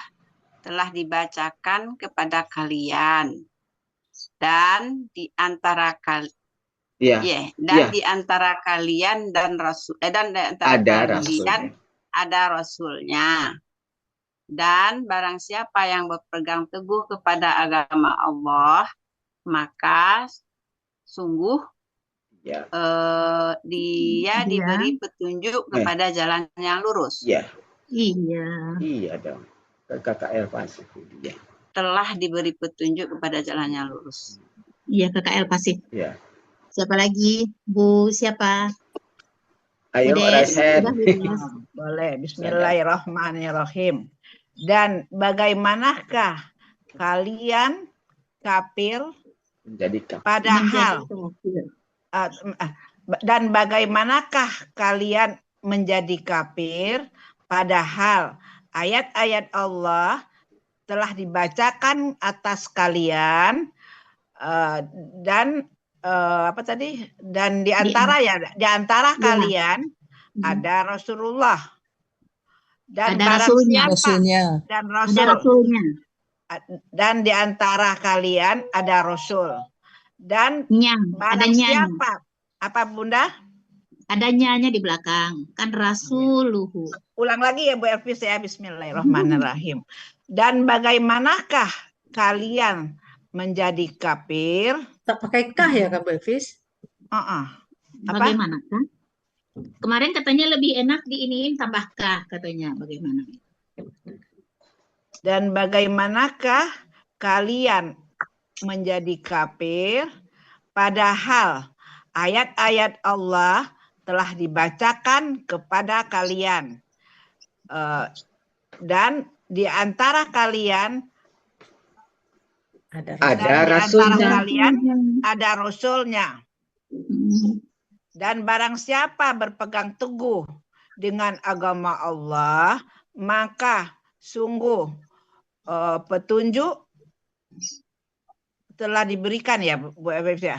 telah dibacakan kepada kalian dan di antara di antara kalian dan rasul dan di antara Ada kalian ada rasulnya. Dan barang siapa yang berpegang teguh kepada agama Allah, maka sungguh dia diberi petunjuk kepada jalan yang lurus. Iya. Iya. Iya dong. KKL pasif. Iya. Telah diberi petunjuk kepada jalan yang lurus. Iya, KKL pasif. Iya. Siapa lagi? Bu siapa? Ayo, Rasen. Boleh. Bismillahirrahmanirrahim. Dan bagaimanakah kalian kafir padahal dan bagaimanakah kalian menjadi kafir padahal ayat-ayat Allah telah dibacakan atas kalian dan apa tadi? Dan di antara kalian ada Rasulullah. Dan ada barang rasulnya. siapa dan rasul. Ada rasulnya. Dan di antara kalian ada rasul. Dan barang siapa? Apa Bunda? Ada nyanya di belakang. Kan rasuluhu. Ulang lagi ya Bu Elvis ya. Bismillahirrahmanirrahim. Dan bagaimanakah kalian menjadi kafir? Tak pakai kah ya Kak Bu Elvis? Bagaimanakah? Kemarin katanya lebih enak diiniin tambah kah katanya. Bagaimana? Dan bagaimanakah kalian menjadi kafir padahal ayat-ayat Allah telah dibacakan kepada kalian dan di antara kalian ada rasulnya. Ada rasulnya. Dan barang siapa berpegang teguh dengan agama Allah, maka sungguh petunjuk telah diberikan ya Bu Elvis ya.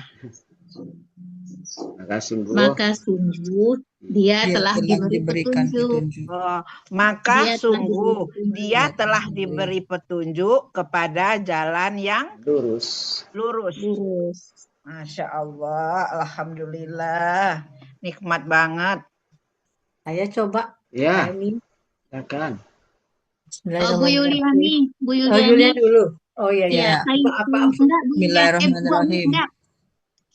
Maka sungguh dia telah diberikan petunjuk. Maka sungguh dia telah diberi petunjuk kepada jalan yang lurus. Masya Allah, alhamdulillah, nikmat banget. Saya coba. Ya. Silakan. Bu Yuliani, Bu Yuliani dulu. Oh iya ya. Apa? Bismillahirrahmanirrahim.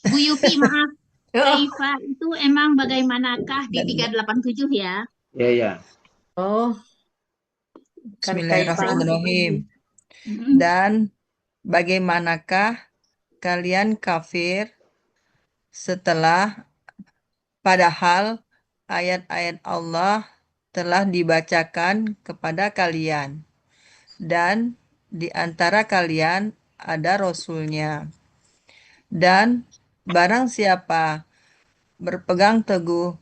Bu Yupi, maaf. Kaifa itu emang bagaimanakah di 387 ya? Iya. Oh. Bismillahirrahmanirrahim. Dan bagaimanakah kalian kafir setelah padahal ayat-ayat Allah telah dibacakan kepada kalian dan di antara kalian ada rasulnya. Dan barang siapa berpegang teguh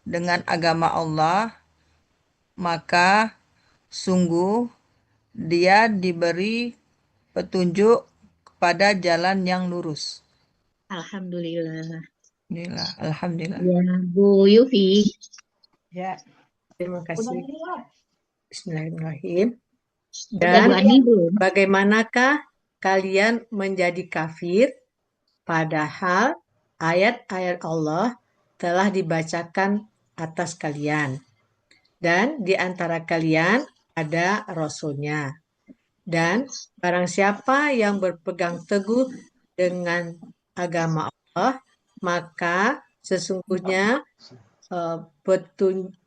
dengan agama Allah, maka sungguh dia diberi petunjuk kepada jalan yang lurus. Alhamdulillah. Alhamdulillah. Ya, Bu Yufi. Ya, terima kasih. Bismillahirrahmanirrahim. Dan bagaimanakah kalian menjadi kafir padahal ayat-ayat Allah telah dibacakan atas kalian dan di antara kalian ada rasulnya. Dan barang siapa yang berpegang teguh dengan agama Allah, maka sesungguhnya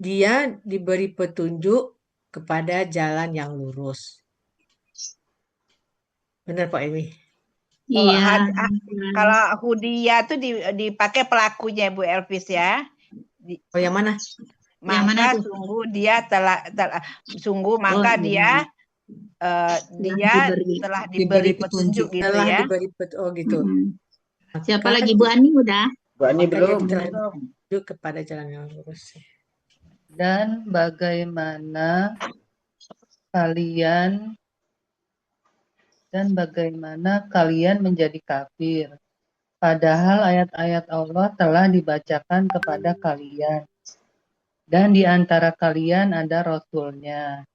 dia diberi petunjuk kepada jalan yang lurus. Benar Pak Emi? Iya. Kalau Hudia itu dipakai pelakunya Bu Elvis ya. Oh yang mana? Maka sungguh dia maka dia telah diberi petunjuk gitu telah ya. Diberi gitu. Siapa lagi Bu Ani udah? Bu Ani belum. Kepada jalan yang lurus. Dan bagaimana kalian dan bagaimana kalian menjadi kafir. Padahal ayat-ayat Allah telah dibacakan kepada kalian. Dan di antara kalian ada Rasulnya.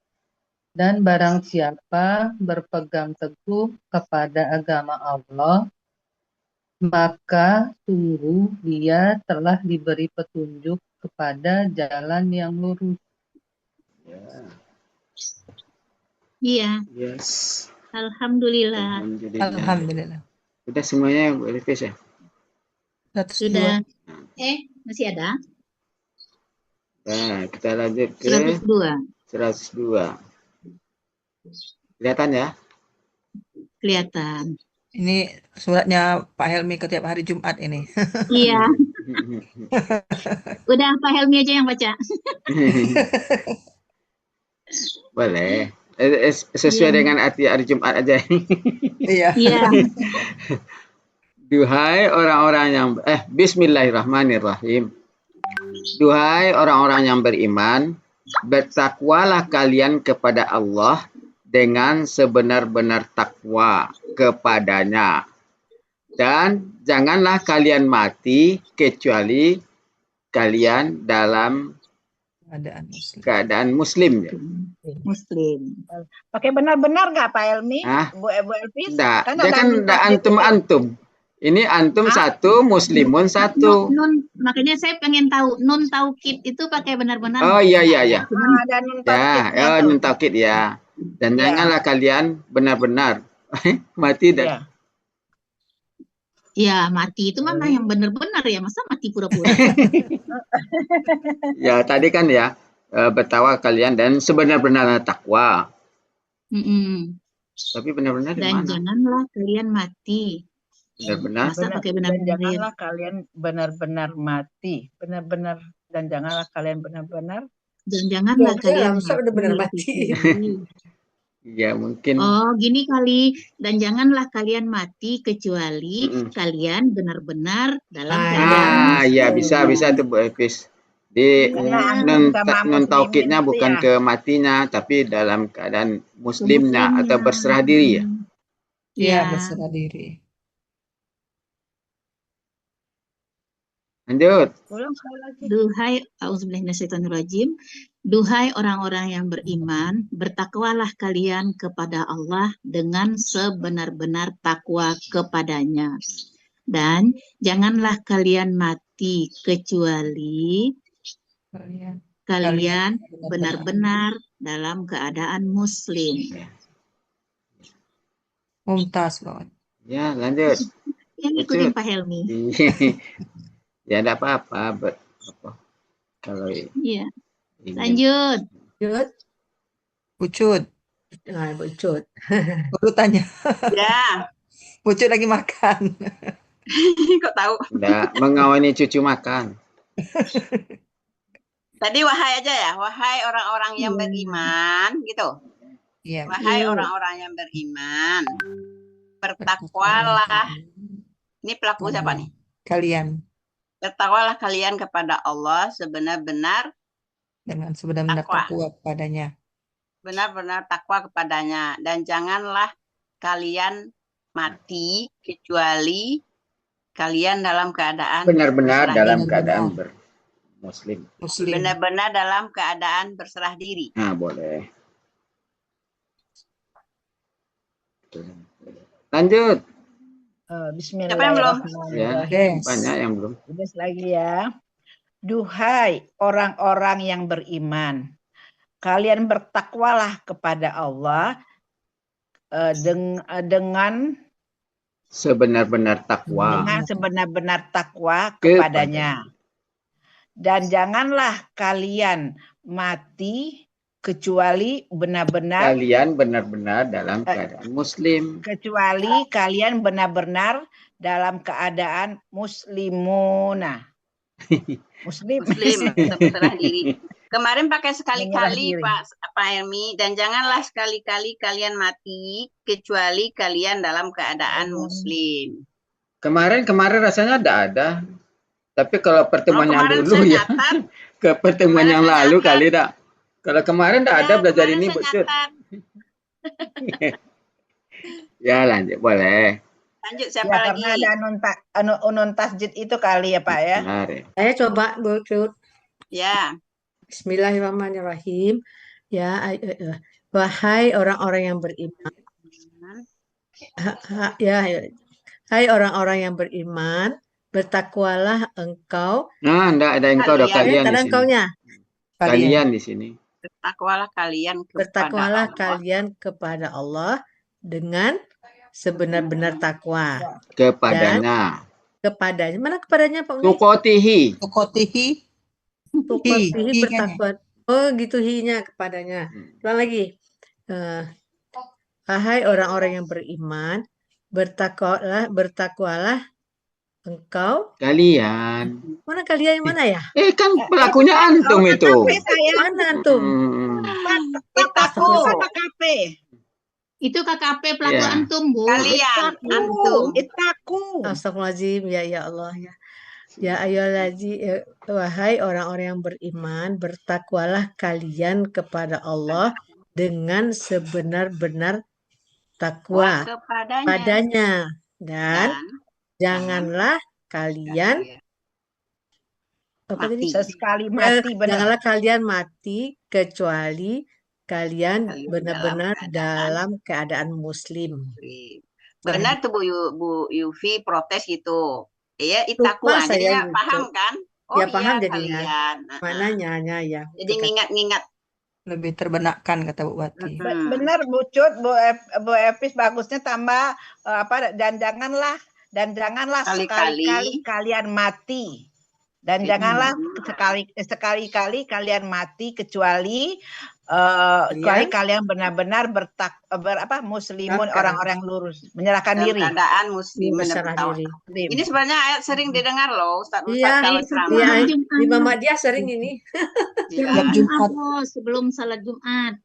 Dan barang siapa berpegang teguh kepada agama Allah, maka sungguh dia telah diberi petunjuk kepada jalan yang lurus. Iya, Yes. alhamdulillah. Alhamdulillah. Udah semuanya Bu Elvis ya? 102. Sudah. Masih ada? Nah, kita lanjut ke 102. 102. Kelihatan ya? Kelihatan. Ini suratnya Pak Helmi ke tiap hari Jumat ini. Iya. Udah Pak Helmi aja yang baca. Boleh. Sesuai dengan arti hari Jumat aja. Iya. Iya. Duhai orang-orang yang Bismillahirrahmanirrahim. Duhai orang-orang yang beriman, bertakwalah kalian kepada Allah dengan sebenar-benar takwa kepadanya. Dan janganlah kalian mati kecuali kalian dalam keadaan muslim. Ya? Muslim. Pakai benar-benar nggak Pak Helmi? Hah? Bu Elvis? Enggak, Kan dia ada kan enggak antum-antum. Ini antum satu, muslimun satu. Nun, makanya saya pengen tahu nun taukid itu pakai benar-benar. Oh iya. Ada nun taukidnya Ya, tuh. nun taukid ya. Dan janganlah kalian benar-benar mati dan Ya, mati itu mana yang benar-benar ya, masa mati pura-pura? ya tadi kan ya bertakwa kalian dan sebenar-benar takwa. Tapi benar-benar di Dan mana? janganlah kalian mati. Benar-benar. Masa pakai Dan benar-benar? janganlah kalian benar-benar mati. Benar-benar dan janganlah kalian benar-benar. Dan janganlah kalian benar-benar mati. Ya mungkin. Oh gini kali, dan janganlah kalian mati kecuali kalian benar-benar dalam keadaan. Ya bisa tuh Bu Elvis. Di non taukidnya bukan ke matinya, tapi dalam keadaan muslimnya atau berserah diri ya. Iya, berserah diri. Lanjut. Duhai orang-orang yang beriman, bertakwalah kalian kepada Allah dengan sebenar-benar takwa kepadanya. Dan janganlah kalian mati kecuali kalian benar-benar dalam keadaan muslim. Mumtaz banget. Ya, lanjut. Yang ikutin Pak Helmi. Ya, enggak apa-apa. Kalau iya. Lanjut. Pucut. Pucut. Urutannya. Ya. Pucut lagi makan. Kok tahu? Enggak, mengawani cucu makan. Tadi wahai aja ya, wahai orang-orang yang beriman, gitu. Iya. Wahai orang-orang yang beriman, bertakwalah. Ini pelaku siapa nih? Kalian. Bertakwalah kalian kepada Allah sebenar-benar dengan sebenar-benar takwa kepadanya. Benar-benar takwa kepadanya. Dan janganlah kalian mati kecuali kalian dalam keadaan benar-benar dalam keadaan muslim. Benar-benar dalam keadaan berserah diri. Nah, boleh. Lanjut. Bismillahirrahmanirrahim. Banyak yang belum. Terus lagi ya. Duhai orang-orang yang beriman, kalian bertakwalah kepada Allah dengan sebenar-benar takwa. Dengan sebenar-benar takwa kepadanya. Dan janganlah kalian mati kecuali benar-benar kalian benar-benar dalam keadaan muslim. Kecuali kalian benar-benar dalam keadaan muslimuna. Muslim berserah diri. Kemarin pakai sekali-kali Pak Helmi, dan janganlah sekali-kali kalian mati kecuali kalian dalam keadaan muslim. Kemarin rasanya ada. Tapi kalau pertemuan yang dulu ya, ke pertemuan yang lalu kali dah. Kalau kemarin tidak ada belajar ini, Bu Cut. Ya lanjut boleh. Lanjut Ya, siapa lagi? karena ada unun tasjid itu kali ya Pak ya. Benar ya. Saya coba Bu Cut. Ya. Bismillahirrahmanirrahim. Ya, wahai orang-orang yang beriman. Ya, hai orang-orang yang beriman, bertakwalah engkau. Nah, enggak ada engkau, ada kalian di Ada sini. engkaunya. Kalian di sini. Bertakwalah kalian kepada Bertakwalah Allah. kalian kepada Allah dengan sebenar-benar takwa. Kepadanya. Kepadanya. Mana kepadanya Pak Uni? Tukotihi. Tukotihi. Tukotihi Hi, bertakwa. Oh gitu hi-nya kepadanya. Ulang lagi. Wahai orang-orang yang beriman, bertakwalah engkau. Kalian. Mana kalian mana ya? Kan pelakunya antum itu. Mana antum? KKP. Itu KKP pelaku Ya. antum, Bu. Kalian, antum. Itaku. Astagfirullahaladzim, ya Allah ya. Ya ayolah wahai orang-orang yang beriman, bertakwalah kalian kepada Allah dengan sebenar-benar takwa padanya, dan janganlah kalian sesekali mati, janganlah kalian mati kecuali kalian benar-benar dalam keadaan muslim. Benar tuh Bu Yufi protes gitu. Iya, itaku jadinya paham kan? Oh ya paham iya, jadinya. Kalian. Mananya ya. Jadi ngingat-ngingat. Lebih terbenakkan kata Bu Wati. Benar Bu Cut, Bu Epis bagusnya tambah dan janganlah sekali-kali kalian mati. Dan janganlah sekali-kali kalian mati kecuali kalian benar-benar muslimun, orang-orang lurus, menyerahkan diri. Keadaan muslim Menyerah diri. Ini sebenarnya ayat sering didengar loh Ustaz kalau ceramah. Di Mama dia sering ini. Sebelum salat Jumat.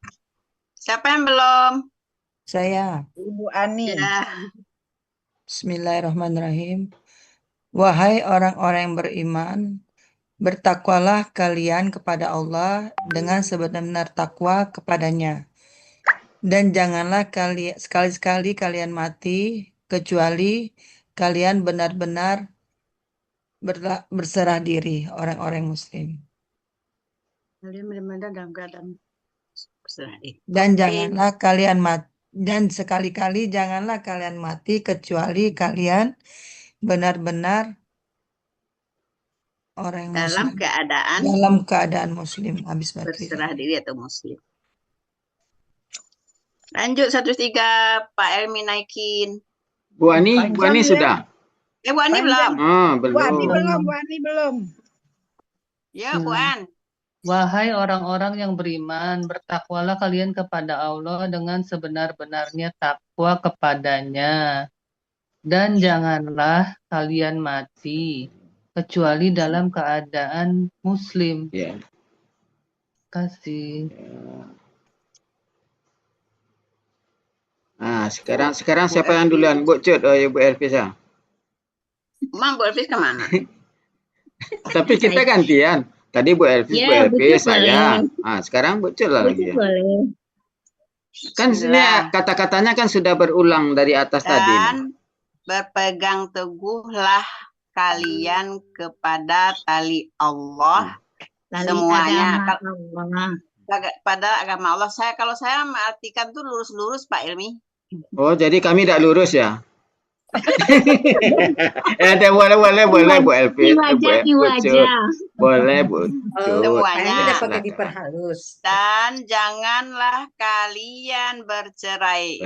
Siapa yang belum? Saya. Ibu Ani. Ya. Bismillahirrahmanirrahim. Wahai orang-orang yang beriman, bertakwalah kalian kepada Allah dengan sebenar-benar takwa kepadanya. Dan janganlah kalian sekali-sekali kalian mati kecuali kalian benar-benar berserah diri, orang-orang muslim. Kalian benar-benar dalam keadaan berserah diri. Dan janganlah kalian mati, dan sekali-kali janganlah kalian mati kecuali kalian benar-benar orang dalam muslim. Keadaan muslim. Habis berserah diri atau muslim. Lanjut 103 Pak Elmi naikin. Bu Ani sudah. Bu Ani belum. Bu Ani belum. Ya, Bu An. Wahai orang-orang yang beriman, bertakwalah kalian kepada Allah dengan sebenar-benarnya takwa kepadanya. Dan janganlah kalian mati kecuali dalam keadaan muslim. Ya. Kasih. Nah, sekarang siapa yang duluan? Bu Cut, Bu Elvis ya? Emang Bu Elvis kemana? Tapi kita gantian. Tadi Bu Elvis, Bu Elvis, saya. Nah, sekarang Bu Cut lah lagi. Kan sini kata-katanya kan sudah berulang dari atas tadi. Dan berpegang teguhlah kalian kepada tali Allah. Semuanya. Pada agama Allah. Kalau saya mengartikan tuh lurus-lurus Pak Ilmi. Oh, jadi kami tidak lurus ya? Boleh Bu Elvis. Boleh Bu. Semuanya. Pakai diperhalus. Dan janganlah kalian bercerai.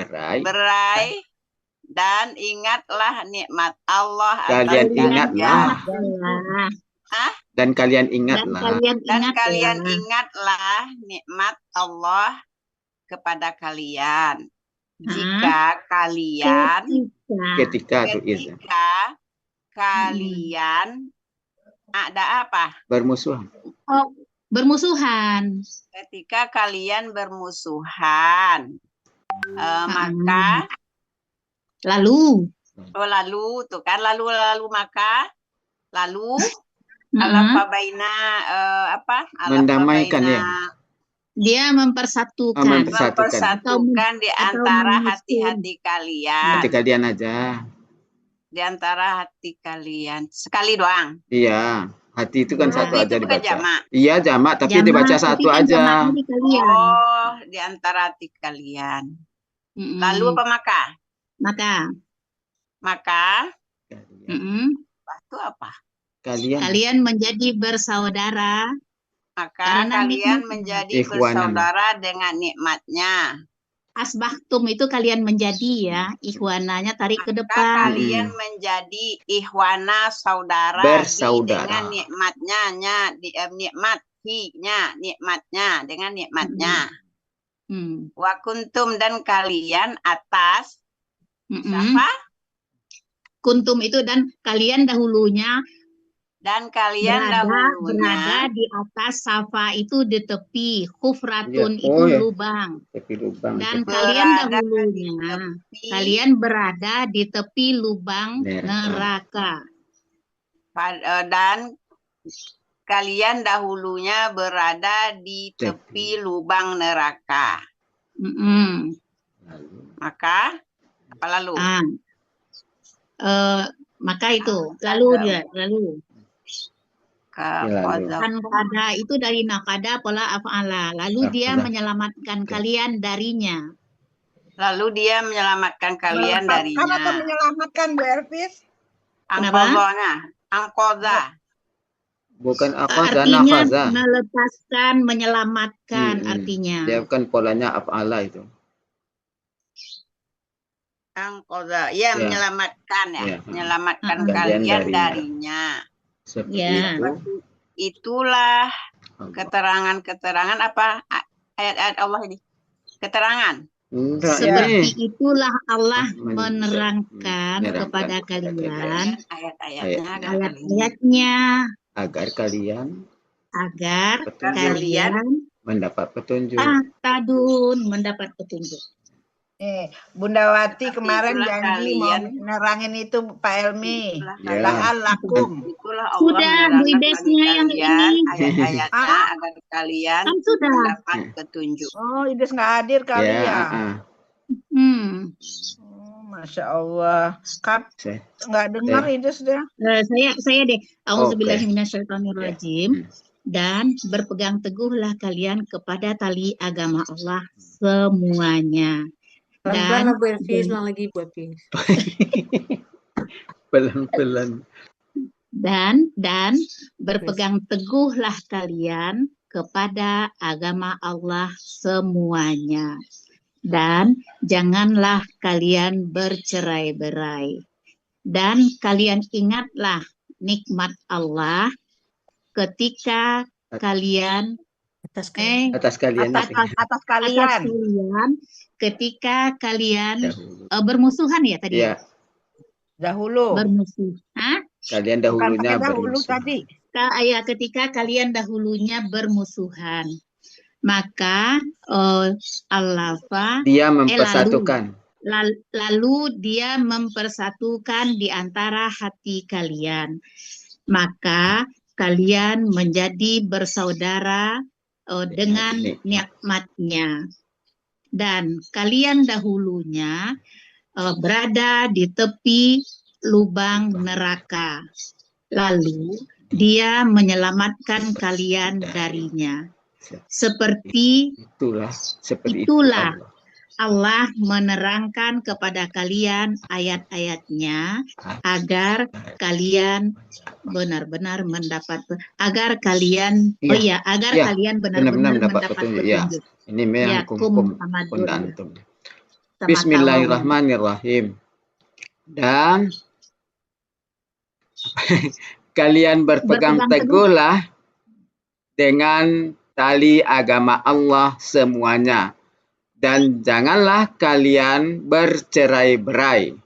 Dan ingatlah nikmat Allah. Kalian ingatlah. Dan kalian ingatlah. Dan kalian ingatlah nikmat Allah kepada kalian. Jika kalian ketika kalian ada apa? Bermusuhan. Ketika kalian bermusuhan, maka lalu tuh kan maka alafa baina mendamaikan ya. Dia mempersatukan. Mempersatukan di antara menyusun. hati-hati kalian. Hati kalian aja. Di antara hati kalian. Sekali doang. Iya. Hati itu kan satu aja Itu bukan dibaca. jamak. Iya jamak, tapi Jamak, dibaca tapi satu kan aja. jamaknya di kalian. Oh, di antara hati kalian. Lalu apa maka? Maka. Itu apa? Kalian menjadi bersaudara. Maka kalian menjadi bersaudara dengan nikmatnya. Asbahtum itu kalian menjadi ya, ikhwananya tarik ke depan. Kalian menjadi ikhwana saudara dengan nikmatnya, dengan nikmatnya. Wa kuntum dan kalian atas siapa? Kuntum itu dan kalian dahulunya. Dan kalian berada di atas safa itu di tepi, khufratun itu lubang. Dan kalian dahulunya kalian berada di tepi lubang neraka. Dan kalian dahulunya berada di tepi lubang neraka. Maka apa lalu? Maka itu lalu. Kada itu dari nakada pola af'ala. Lalu dia menyelamatkan kalian darinya. Kenapa menyelamatkan Bu Elvis? Angkoza. Bukan apa artinya melepaskan, menyelamatkan artinya. Dia bukan polanya af'ala itu. Angkoza, menyelamatkan ya. Menyelamatkan kalian darinya. Seperti itulah keterangan-keterangan apa ayat-ayat Allah ini? Keterangan. Seperti itulah Allah menerangkan kepada kalian ayat-ayatnya agar kalian mendapat petunjuk. Mendapat petunjuk. Bunda Wati kemarin janji mau nerangin itu Pak Elmi. La'allakum. Sudah Bu Idesnya yang ini. Ayat-ayatnya agar kalian mendapat petunjuk. Oh, Ides nggak hadir kali ya. Masya Allah. Nggak dengar Ides deh. Saya deh. Auzubillahiminasyaitonirrajim. Dan berpegang teguhlah kalian kepada tali agama Allah semuanya. Pelan-pelan Bu Elvis, lagi Bu Elvis. Pelan-pelan. Dan berpegang teguhlah kalian kepada agama Allah semuanya. Dan janganlah kalian bercerai-berai. Dan kalian ingatlah nikmat Allah ketika kalian atas kalian ketika kalian bermusuhan ya tadi. Ya. Dahulu. Bermusuh. Kalian dahulunya bermusuhan. Ketika kalian dahulunya bermusuhan. Maka dia mempersatukan. Lalu dia mempersatukan di antara hati kalian. Maka kalian menjadi bersaudara dengan nikmatnya. Dan kalian dahulunya berada di tepi lubang neraka. Lalu dia menyelamatkan kalian darinya. Seperti itulah Allah menerangkan kepada kalian ayat-ayatnya agar kalian benar-benar mendapat, agar kalian kalian benar-benar mendapat petunjuk. Ini hukum antum. Bismillahirrahmanirrahim. Dan kalian berpegang teguhlah dengan tali agama Allah semuanya. Dan janganlah kalian bercerai-berai.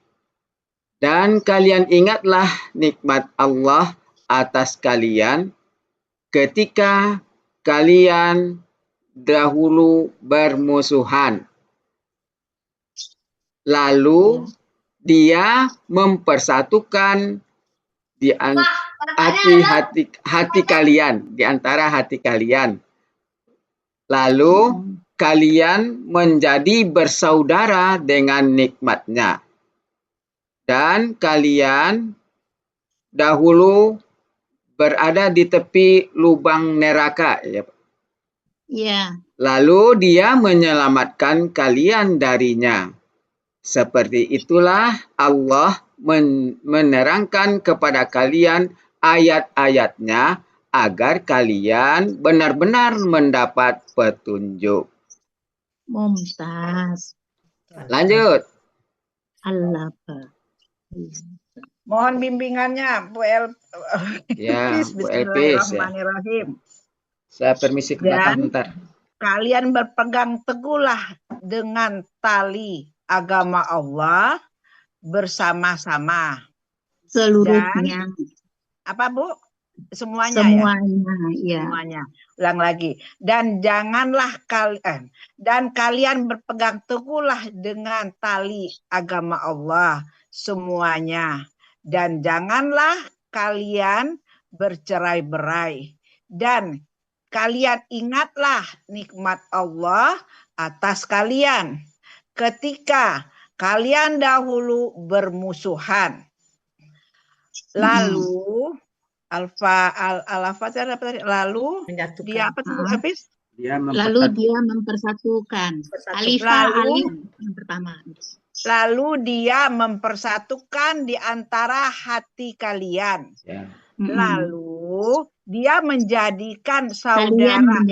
Dan kalian ingatlah nikmat Allah atas kalian ketika kalian dahulu bermusuhan. Lalu dia mempersatukan di hati kalian, di antara hati kalian. Lalu kalian menjadi bersaudara dengan nikmatnya. Dan kalian dahulu berada di tepi lubang neraka. Ya. Lalu dia menyelamatkan kalian darinya. Seperti itulah Allah menerangkan kepada kalian ayat-ayatnya agar kalian benar-benar mendapat petunjuk. Mumtaz. Lanjut. Allah. Mohon bimbingannya Bu Ya, Elpis. Bu Elpis ya. Bismillahirrahmanirrahim. Saya permisi ke belakang bentar. Kalian berpegang teguhlah dengan tali agama Allah bersama-sama. Seluruhnya. Dan, apa Bu? Semuanya ya? Semuanya. Ulang lagi. Dan kalian berpegang teguhlah dengan tali agama Allah semuanya. Dan janganlah kalian bercerai-berai. Dan kalian ingatlah nikmat Allah atas kalian ketika kalian dahulu bermusuhan. Lalu lalu dia apa tuh habis? Lalu dia mempersatukan. Alifah alif yang pertama. Lalu dia mempersatukan di antara hati kalian. Ya. Lalu dia menjadikan saudara.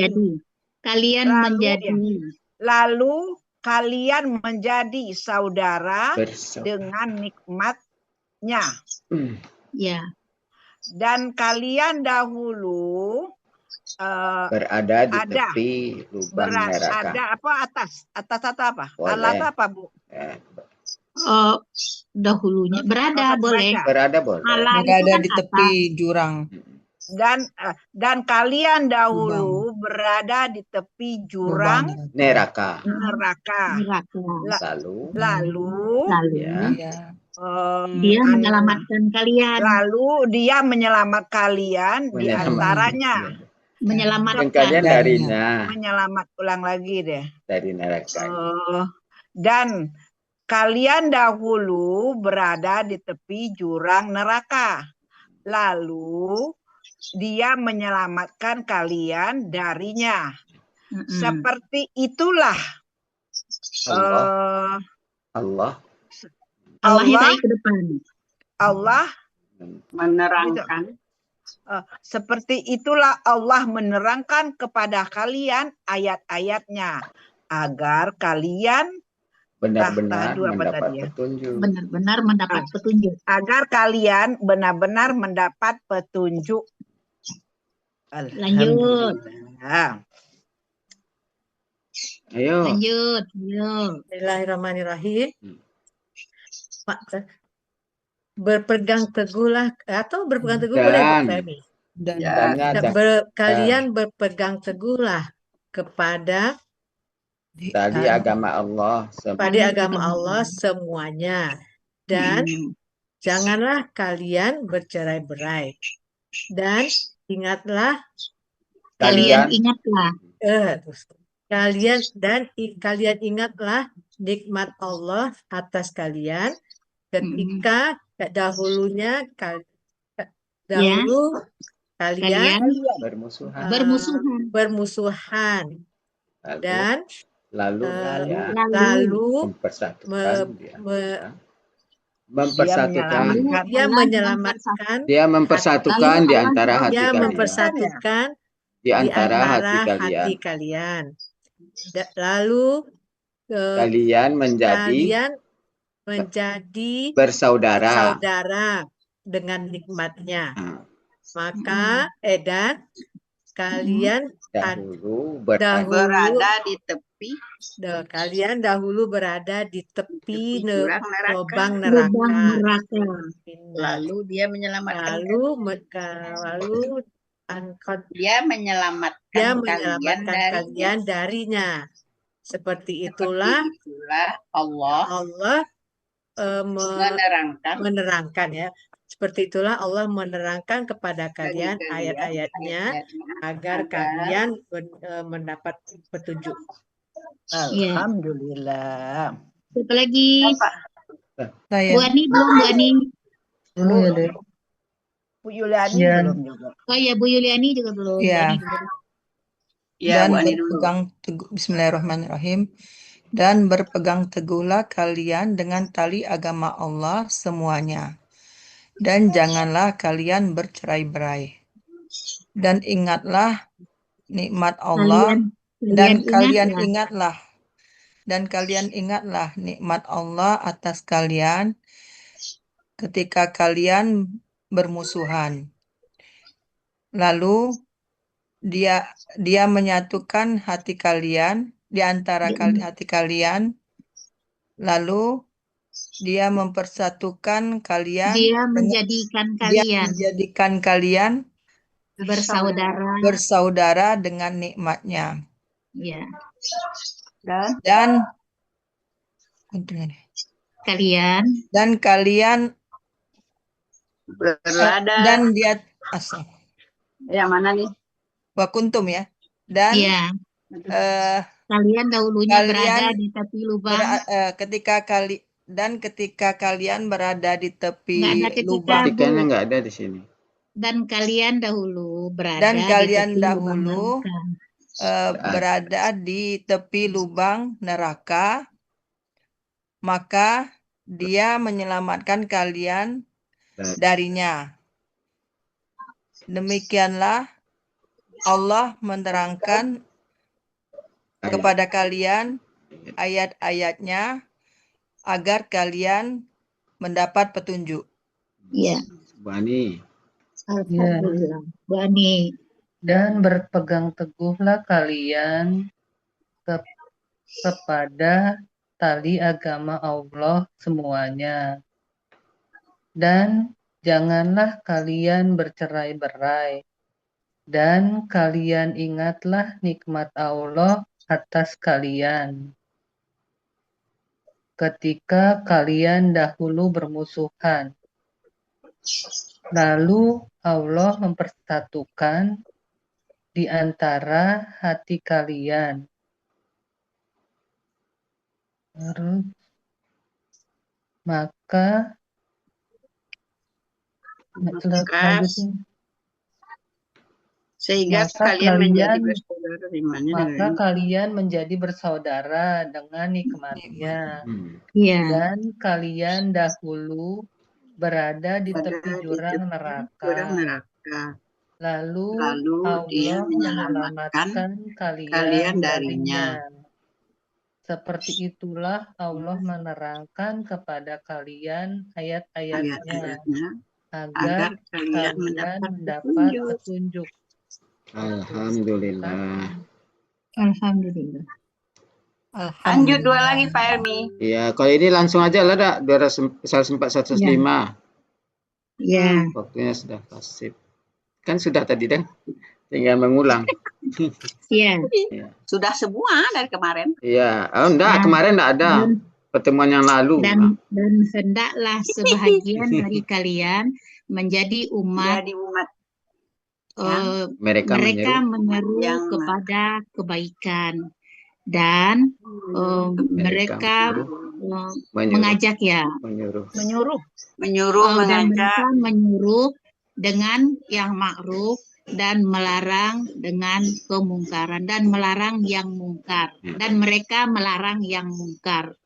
Lalu kalian menjadi saudara dengan nikmatnya. Ya. Dan kalian dahulu berada di tepi lubang neraka. Ada apa atas atau apa? Allah atau apa Bu? Dahulunya berada boleh. Berada boleh. Berada di tepi jurang. Dan kalian dahulu berada di tepi jurang neraka. Lalu ya. Dia menyelamatkan kalian. Lalu dia menyelamatkan kalian di antaranya. Menyelamatkan kalian darinya. Ulang lagi deh. Dari neraka. Dan kalian dahulu berada di tepi jurang neraka. Lalu dia menyelamatkan kalian darinya. Seperti itulah Allah menerangkan. Seperti itulah Allah menerangkan kepada kalian ayat-ayatnya agar kalian benar-benar mendapat petunjuk. Benar-benar mendapat petunjuk. Agar kalian benar-benar mendapat petunjuk. Lanjut. Ayo. Lanjut. Bismillahirrahmanirrahim. Berpegang teguhlah atau berpegang teguh boleh Femi. Kalian berpegang teguhlah kepada tali agama Allah. Semuanya. Dan janganlah kalian bercerai-berai. Dan ingatlah kalian ingatlah nikmat Allah atas kalian ketika dahulu kalian bermusuhan dan lalu dia mempersatukan di antara hati kalian. Lalu kalian menjadi bersaudara dengan nikmatnya. Maka kalian dahulu berada di tepi lubang neraka. Lalu dia menyelamatkan kalian darinya. Seperti itulah Allah menerangkan ya Seperti itulah Allah menerangkan kepada kalian ayat-ayatnya agar kalian mendapat petunjuk. Alhamdulillah. Siapa lagi? Saya. Bu Ani belum, Bu Ani. Dulu ya, Dek. Bu Yuliani Ya. belum juga. Oh ya, Bu Yuliani juga belum. Bu Ya. Ani juga. Ya, Dan Bu Ani dulu. berpegang teguh, Bismillahirrahmanirrahim. Dan berpegang teguhlah kalian dengan tali agama Allah semuanya. Dan janganlah kalian bercerai-berai. Dan ingatlah nikmat Allah. Dan kalian ingatlah. Dan kalian ingatlah nikmat Allah atas kalian ketika kalian bermusuhan. Lalu dia menyatukan hati kalian di antara hati kalian. Lalu dia mempersatukan kalian. Dia menjadikan kalian bersaudara dengan nikmatnya. Ya. Dan kalian berada dan dia asal. Yang mana nih? Wa kuntum ya. Dan kalian dahulunya berada di tepi lubang. Ketika kalian berada di tepi lubang. Ketikanya nggak ada di sini. Dan kalian dahulu berada berada di tepi lubang neraka, maka dia menyelamatkan kalian darinya. Demikianlah Allah menerangkan kepada kalian ayat-ayatnya agar kalian mendapat petunjuk. Iya. Bu Ani. Alhamdulillah. Bu Ani. Dan berpegang teguhlah kalian kepada tali agama Allah semuanya. Dan janganlah kalian bercerai-berai. Dan kalian ingatlah nikmat Allah atas kalian ketika kalian dahulu bermusuhan. Lalu Allah mempersatukan di antara hati kalian. Maka sehingga kalian menjadi bersaudara dengan nikmatnya. Dan kalian dahulu berada di tepi jurang neraka. Lalu Allah menyelamatkan kalian darinya. Seperti itulah Allah menerangkan kepada kalian ayat-ayatnya agar kalian mendapat petunjuk. Alhamdulillah. Alhamdulillah. Lanjut dua lagi Pak Helmi. Iya, kalau ini langsung aja lah, Dak. 104, 105. Ya. Waktunya sudah pasif. Kan sudah tadi, Dan. Tinggal mengulang. Iya. Sudah semua dari kemarin. Iya. Oh, enggak, kemarin enggak ada. Pertemuan yang lalu. Dan hendaklah sebahagian dari kalian menjadi umat. Mereka menyeru kepada kebaikan dan mereka mengajak menyuruh dan mereka menyuruh dengan yang ma'ruf dan melarang dengan kemungkaran dan melarang yang mungkar dan mereka melarang yang mungkar.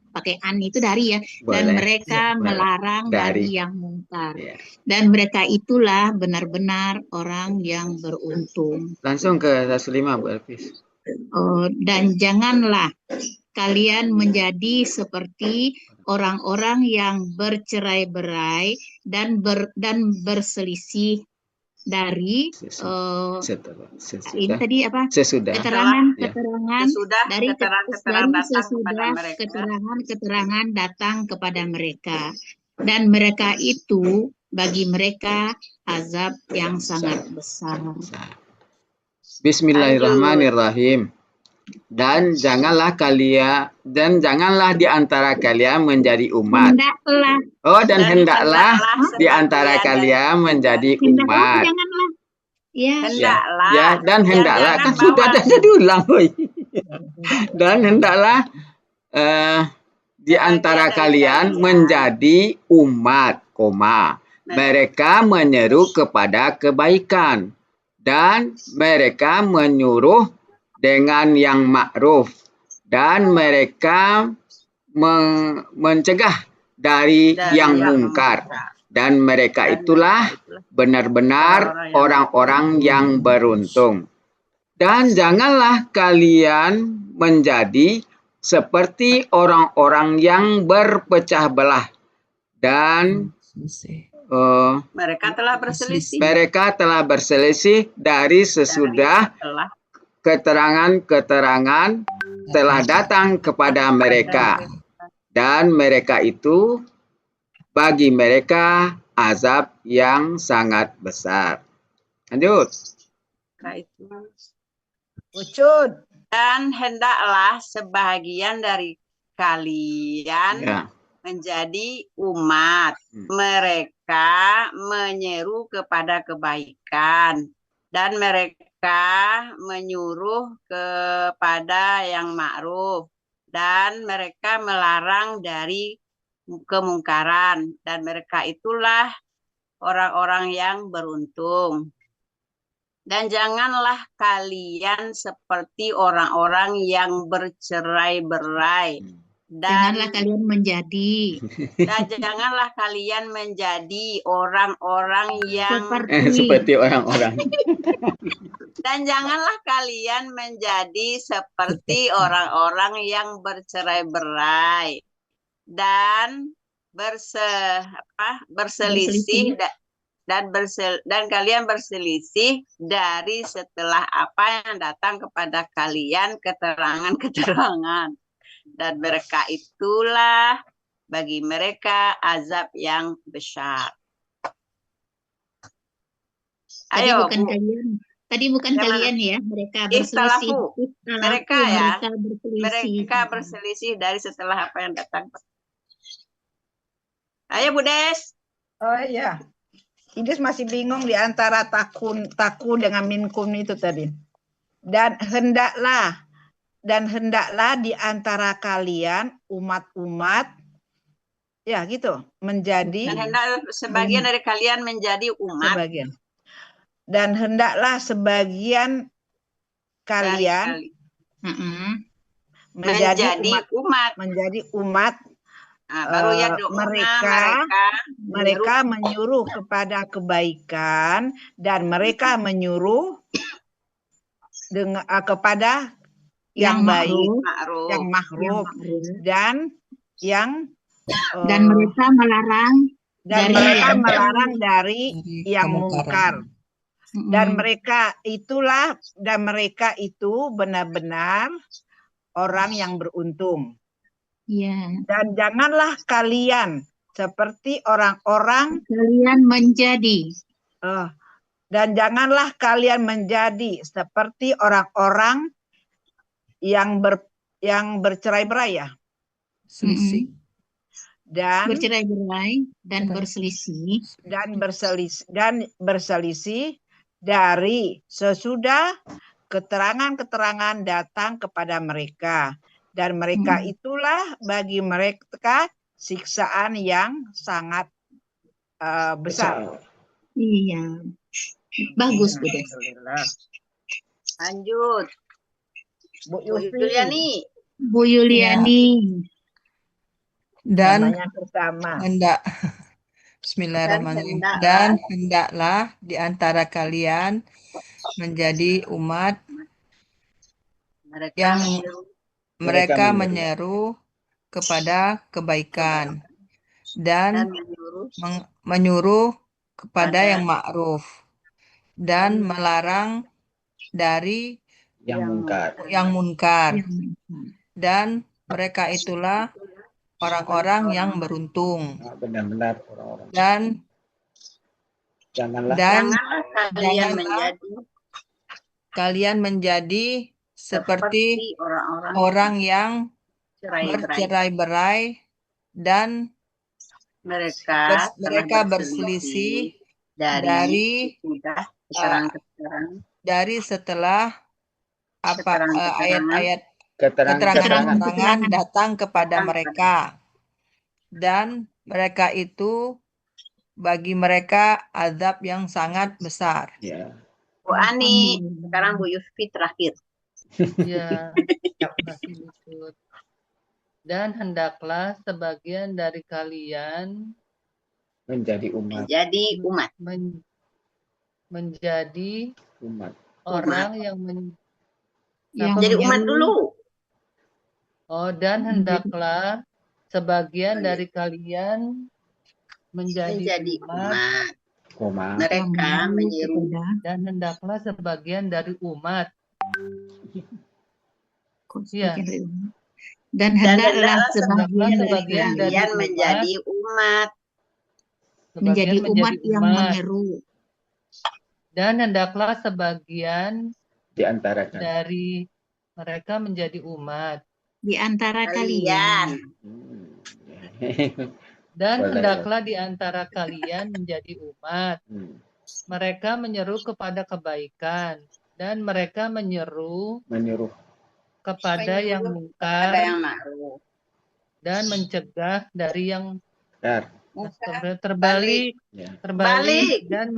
Pakai an itu dari ya. Dan mereka melarang dari yang mungkar. Dan mereka itulah benar-benar orang yang beruntung. Langsung ke 105 Bu Elvis. Dan janganlah kalian menjadi seperti orang-orang yang bercerai-berai dan berselisih dari ini tadi apa? Keterangan datang kepada mereka dan mereka itu bagi mereka azab yang sangat besar. Bismillahirrahmanirrahim. Dan janganlah di antara kalian menjadi umat. Hendaklah. Oh, dan hendaklah di antara sebagian kalian menjadi Hendaklah, umat. janganlah. Ya. Hendaklah. Ya, dan hendaklah Jangan kan sudah bawa. ada diulang, woy. Dan hendaklah di antara Sebagian dari kalian kalian. menjadi umat, koma. Mereka menyeru kepada kebaikan dan mereka menyuruh dengan yang ma'ruf dan mereka mencegah dari yang mungkar. Dan mereka itulah benar-benar orang-orang yang beruntung. Dan janganlah kalian menjadi seperti orang-orang yang berpecah belah dan Mereka telah berselisih. Mereka telah berselisih dari sesudah keterangan-keterangan telah datang kepada mereka. Dan mereka itu bagi mereka azab yang sangat besar. Lanjut. Ucud. Dan hendaklah sebahagian dari kalian menjadi umat. Mereka menyeru kepada kebaikan dan mereka menyuruh kepada yang ma'ruf dan mereka melarang dari kemungkaran dan mereka itulah orang-orang yang beruntung. Dan janganlah kalian seperti orang-orang yang bercerai-berai. Janganlah kalian menjadi. Dan janganlah kalian menjadi orang-orang yang seperti orang-orang. Dan janganlah kalian menjadi seperti orang-orang yang bercerai-berai dan berselisih. Dan kalian berselisih dari setelah apa yang datang kepada kalian keterangan-keterangan. Dan mereka itulah bagi mereka azab yang besar. Ayo, Tadi bukan kalian ya, mereka berselisih. Mereka berselisih dari setelah apa yang datang. Ayo Bu Des. Oh iya. Idris masih bingung di antara taku dengan minkum itu tadi. Dan hendaklah di antara kalian umat-umat ya gitu menjadi. Dan hendaklah sebagian dari kalian menjadi umat. Sebagian. Dan hendaklah sebagian kalian menjadi umat. Baru ya mereka menyuruh kepada kebaikan dan mereka menyuruh kepada yang baik, yang ma'ruf dan yang mereka melarang dari yang mungkar. Dan mereka itu benar-benar orang yang beruntung. Dan janganlah kalian seperti orang-orang dan janganlah kalian menjadi seperti orang-orang yang bercerai-berai ya. Selisih. Dan bercerai-berai dan berselisih dari sesudah keterangan-keterangan datang kepada mereka. Dan mereka itulah bagi mereka siksaan yang sangat besar. Iya. Bagus, Bu Des. Lanjut. Bu Yuliani. Bu Yuliani. Dan pertama. Bismillahirrahmanirrahim. Dan hendaklah di antara kalian menjadi umat yang mereka menyeru kepada kebaikan dan menyuruh kepada yang ma'ruf dan melarang dari yang munkar. Dan mereka itulah orang-orang yang beruntung. Benar-benar orang-orang. Dan janganlah kalian kalian menjadi seperti orang-orang orang yang cerai-berai. bercerai-berai dan Mereka mereka berselisih dari sudah dari setelah ayat-ayat Keterangan. keterangan datang kepada mereka, dan mereka itu bagi mereka azab yang sangat besar. Ya. Bu Ani, sekarang Bu Yufi terakhir. Ya, terima kasih Bu Cut. Dan hendaklah sebagian dari kalian Menjadi umat. menjadi Umat. orang yang Jadi umat dulu. Oh, dan hendaklah sebagian dari kalian menjadi umat. Mereka menyeru. Dan hendaklah sebagian dari umat. Ya. Dan hendaklah sebagian dari kalian menjadi umat. Menjadi umat yang menyeru. Dan hendaklah sebagian Di antara dari mereka menjadi umat. Di antara kalian. Dan hendaklah di antara kalian menjadi umat. Mereka menyeru kepada kebaikan, dan mereka menyuruh kepada yang mungkar, dan mencegah dari yang terbalik. Dan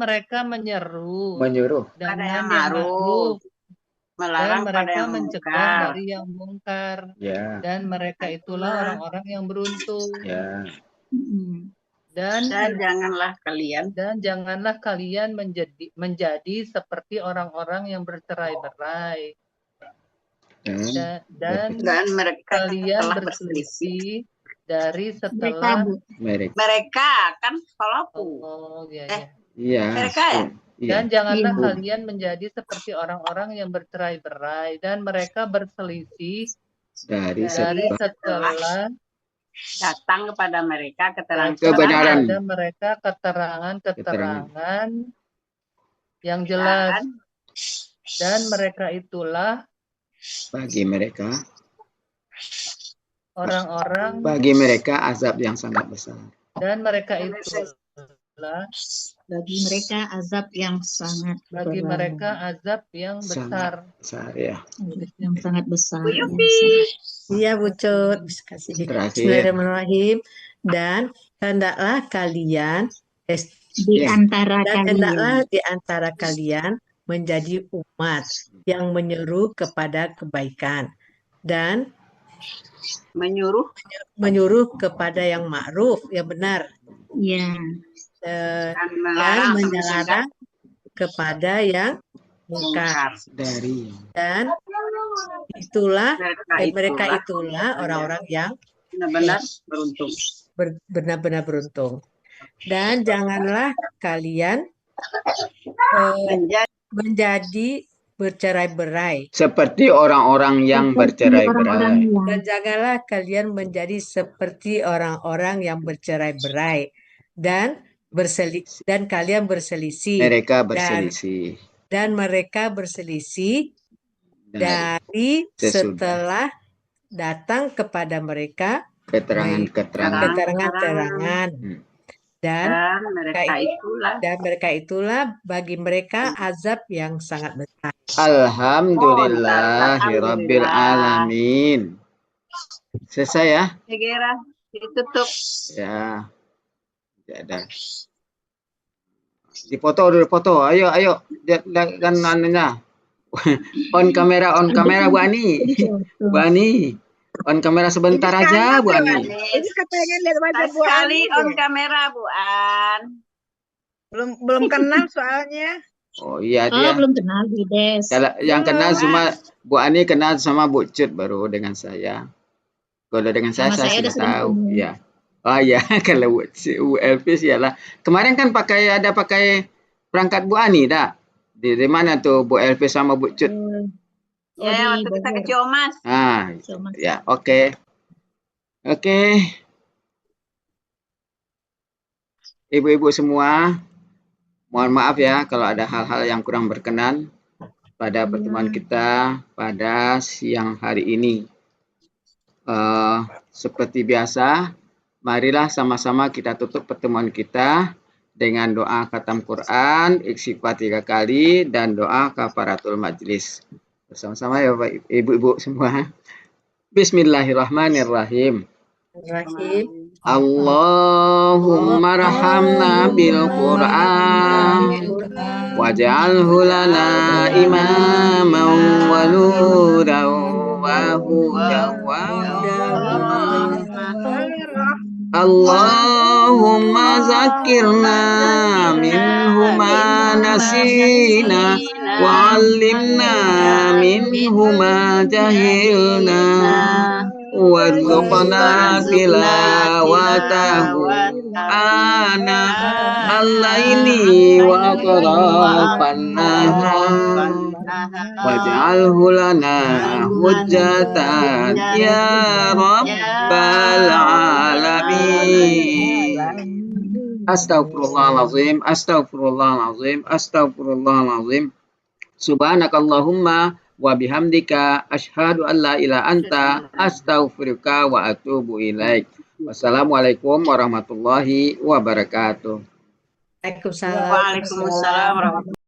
mereka menyuruh dengan yang ma'ruf, dan mereka mencegah dari yang mungkar. Dan mereka itulah orang-orang yang beruntung. Dan janganlah kalian menjadi seperti orang-orang yang bercerai-berai. Dan mereka kalian berselisih dari setelah mereka kan walaupun mereka ya. Dan janganlah kalian menjadi seperti orang-orang yang bercerai-berai dan mereka berselisih dari setelah datang kepada mereka kebenaran, keterangan yang jelas, dan mereka itulah bagi mereka azab yang sangat besar. Dan mereka itulah bagi mereka azab yang sangat besar. Ya. Yang sangat besar. Iya Bu Cut, Bismillahirrahmanirrahim. Dan hendaklah kalian di antara kalian menjadi umat yang menyeru kepada kebaikan dan menyuruh kepada yang ma'ruf, yang benar. Ya. Dan melarang kepada yang mungkar. Dan mereka itulah orang-orang yang benar-benar beruntung. Dan janganlah kalian menjadi bercerai-berai seperti orang-orang yang bercerai-berai. Dan janganlah kalian menjadi seperti orang-orang yang bercerai-berai dan kalian berselisih. Mereka berselisih. Dan mereka berselisih dari setelah datang kepada mereka keterangan. Dan mereka itulah bagi mereka azab yang sangat besar. Alhamdulillahirabbil alamin. Selesai ya? Segera ditutup. Ya. Ada. Dipoto dulu, foto. Ayo. Kan anunya. On kamera Bu Ani. Bu Ani. On kamera sebentar aja Bu Ani. Ini katanya lihat wajah Bu Ani. On kamera Bu An. Belum kenal soalnya. Oh iya dia. Belum kenal Des. Kalau yang kenal cuma Bu Ani kenal sama Bu Cut baru dengan saya. Kalau dengan saya sudah tahu. Ya. Oh iya, kalau Bu Elvis iyalah. Kemarin kan pakai perangkat Bu Ani dah. Di mana tuh Bu Elvis sama Bu Cut? Ya, waktu kita ke Ciomas. Ya, oke. Ibu-ibu semua, mohon maaf ya kalau ada hal-hal yang kurang berkenan. pada pertemuan kita pada siang hari ini. Seperti biasa, marilah sama-sama kita tutup pertemuan kita dengan doa khatam Quran, istighfar 3 kali, dan doa kafaratul majlis. Bersama-sama ya Bapak Ibu-Ibu semua. Bismillahirrahmanirrahim. Allahumma rahamna bil Qur'an waj'alhu lana imaman wa nuran wa hudan wa Allahumma zakirna minhu ma nasina wa 'allimna minhu ma jahilna warzuqna tilawatahu ana al-laili wa atrafan nahar waj'alhu lana hujjatan ya rabbal alamin. Astaghfirullahalazim, astaghfirullahalazim, astaghfirullahalazim. Subhanakallahumma wa bihamdika asyhadu an la ilaha anta astaghfiruka wa atubu ilaik. Wassalamualaikum warahmatullahi wabarakatuh. Waalaikumsalam. Waalaikumsalam warahmatullahi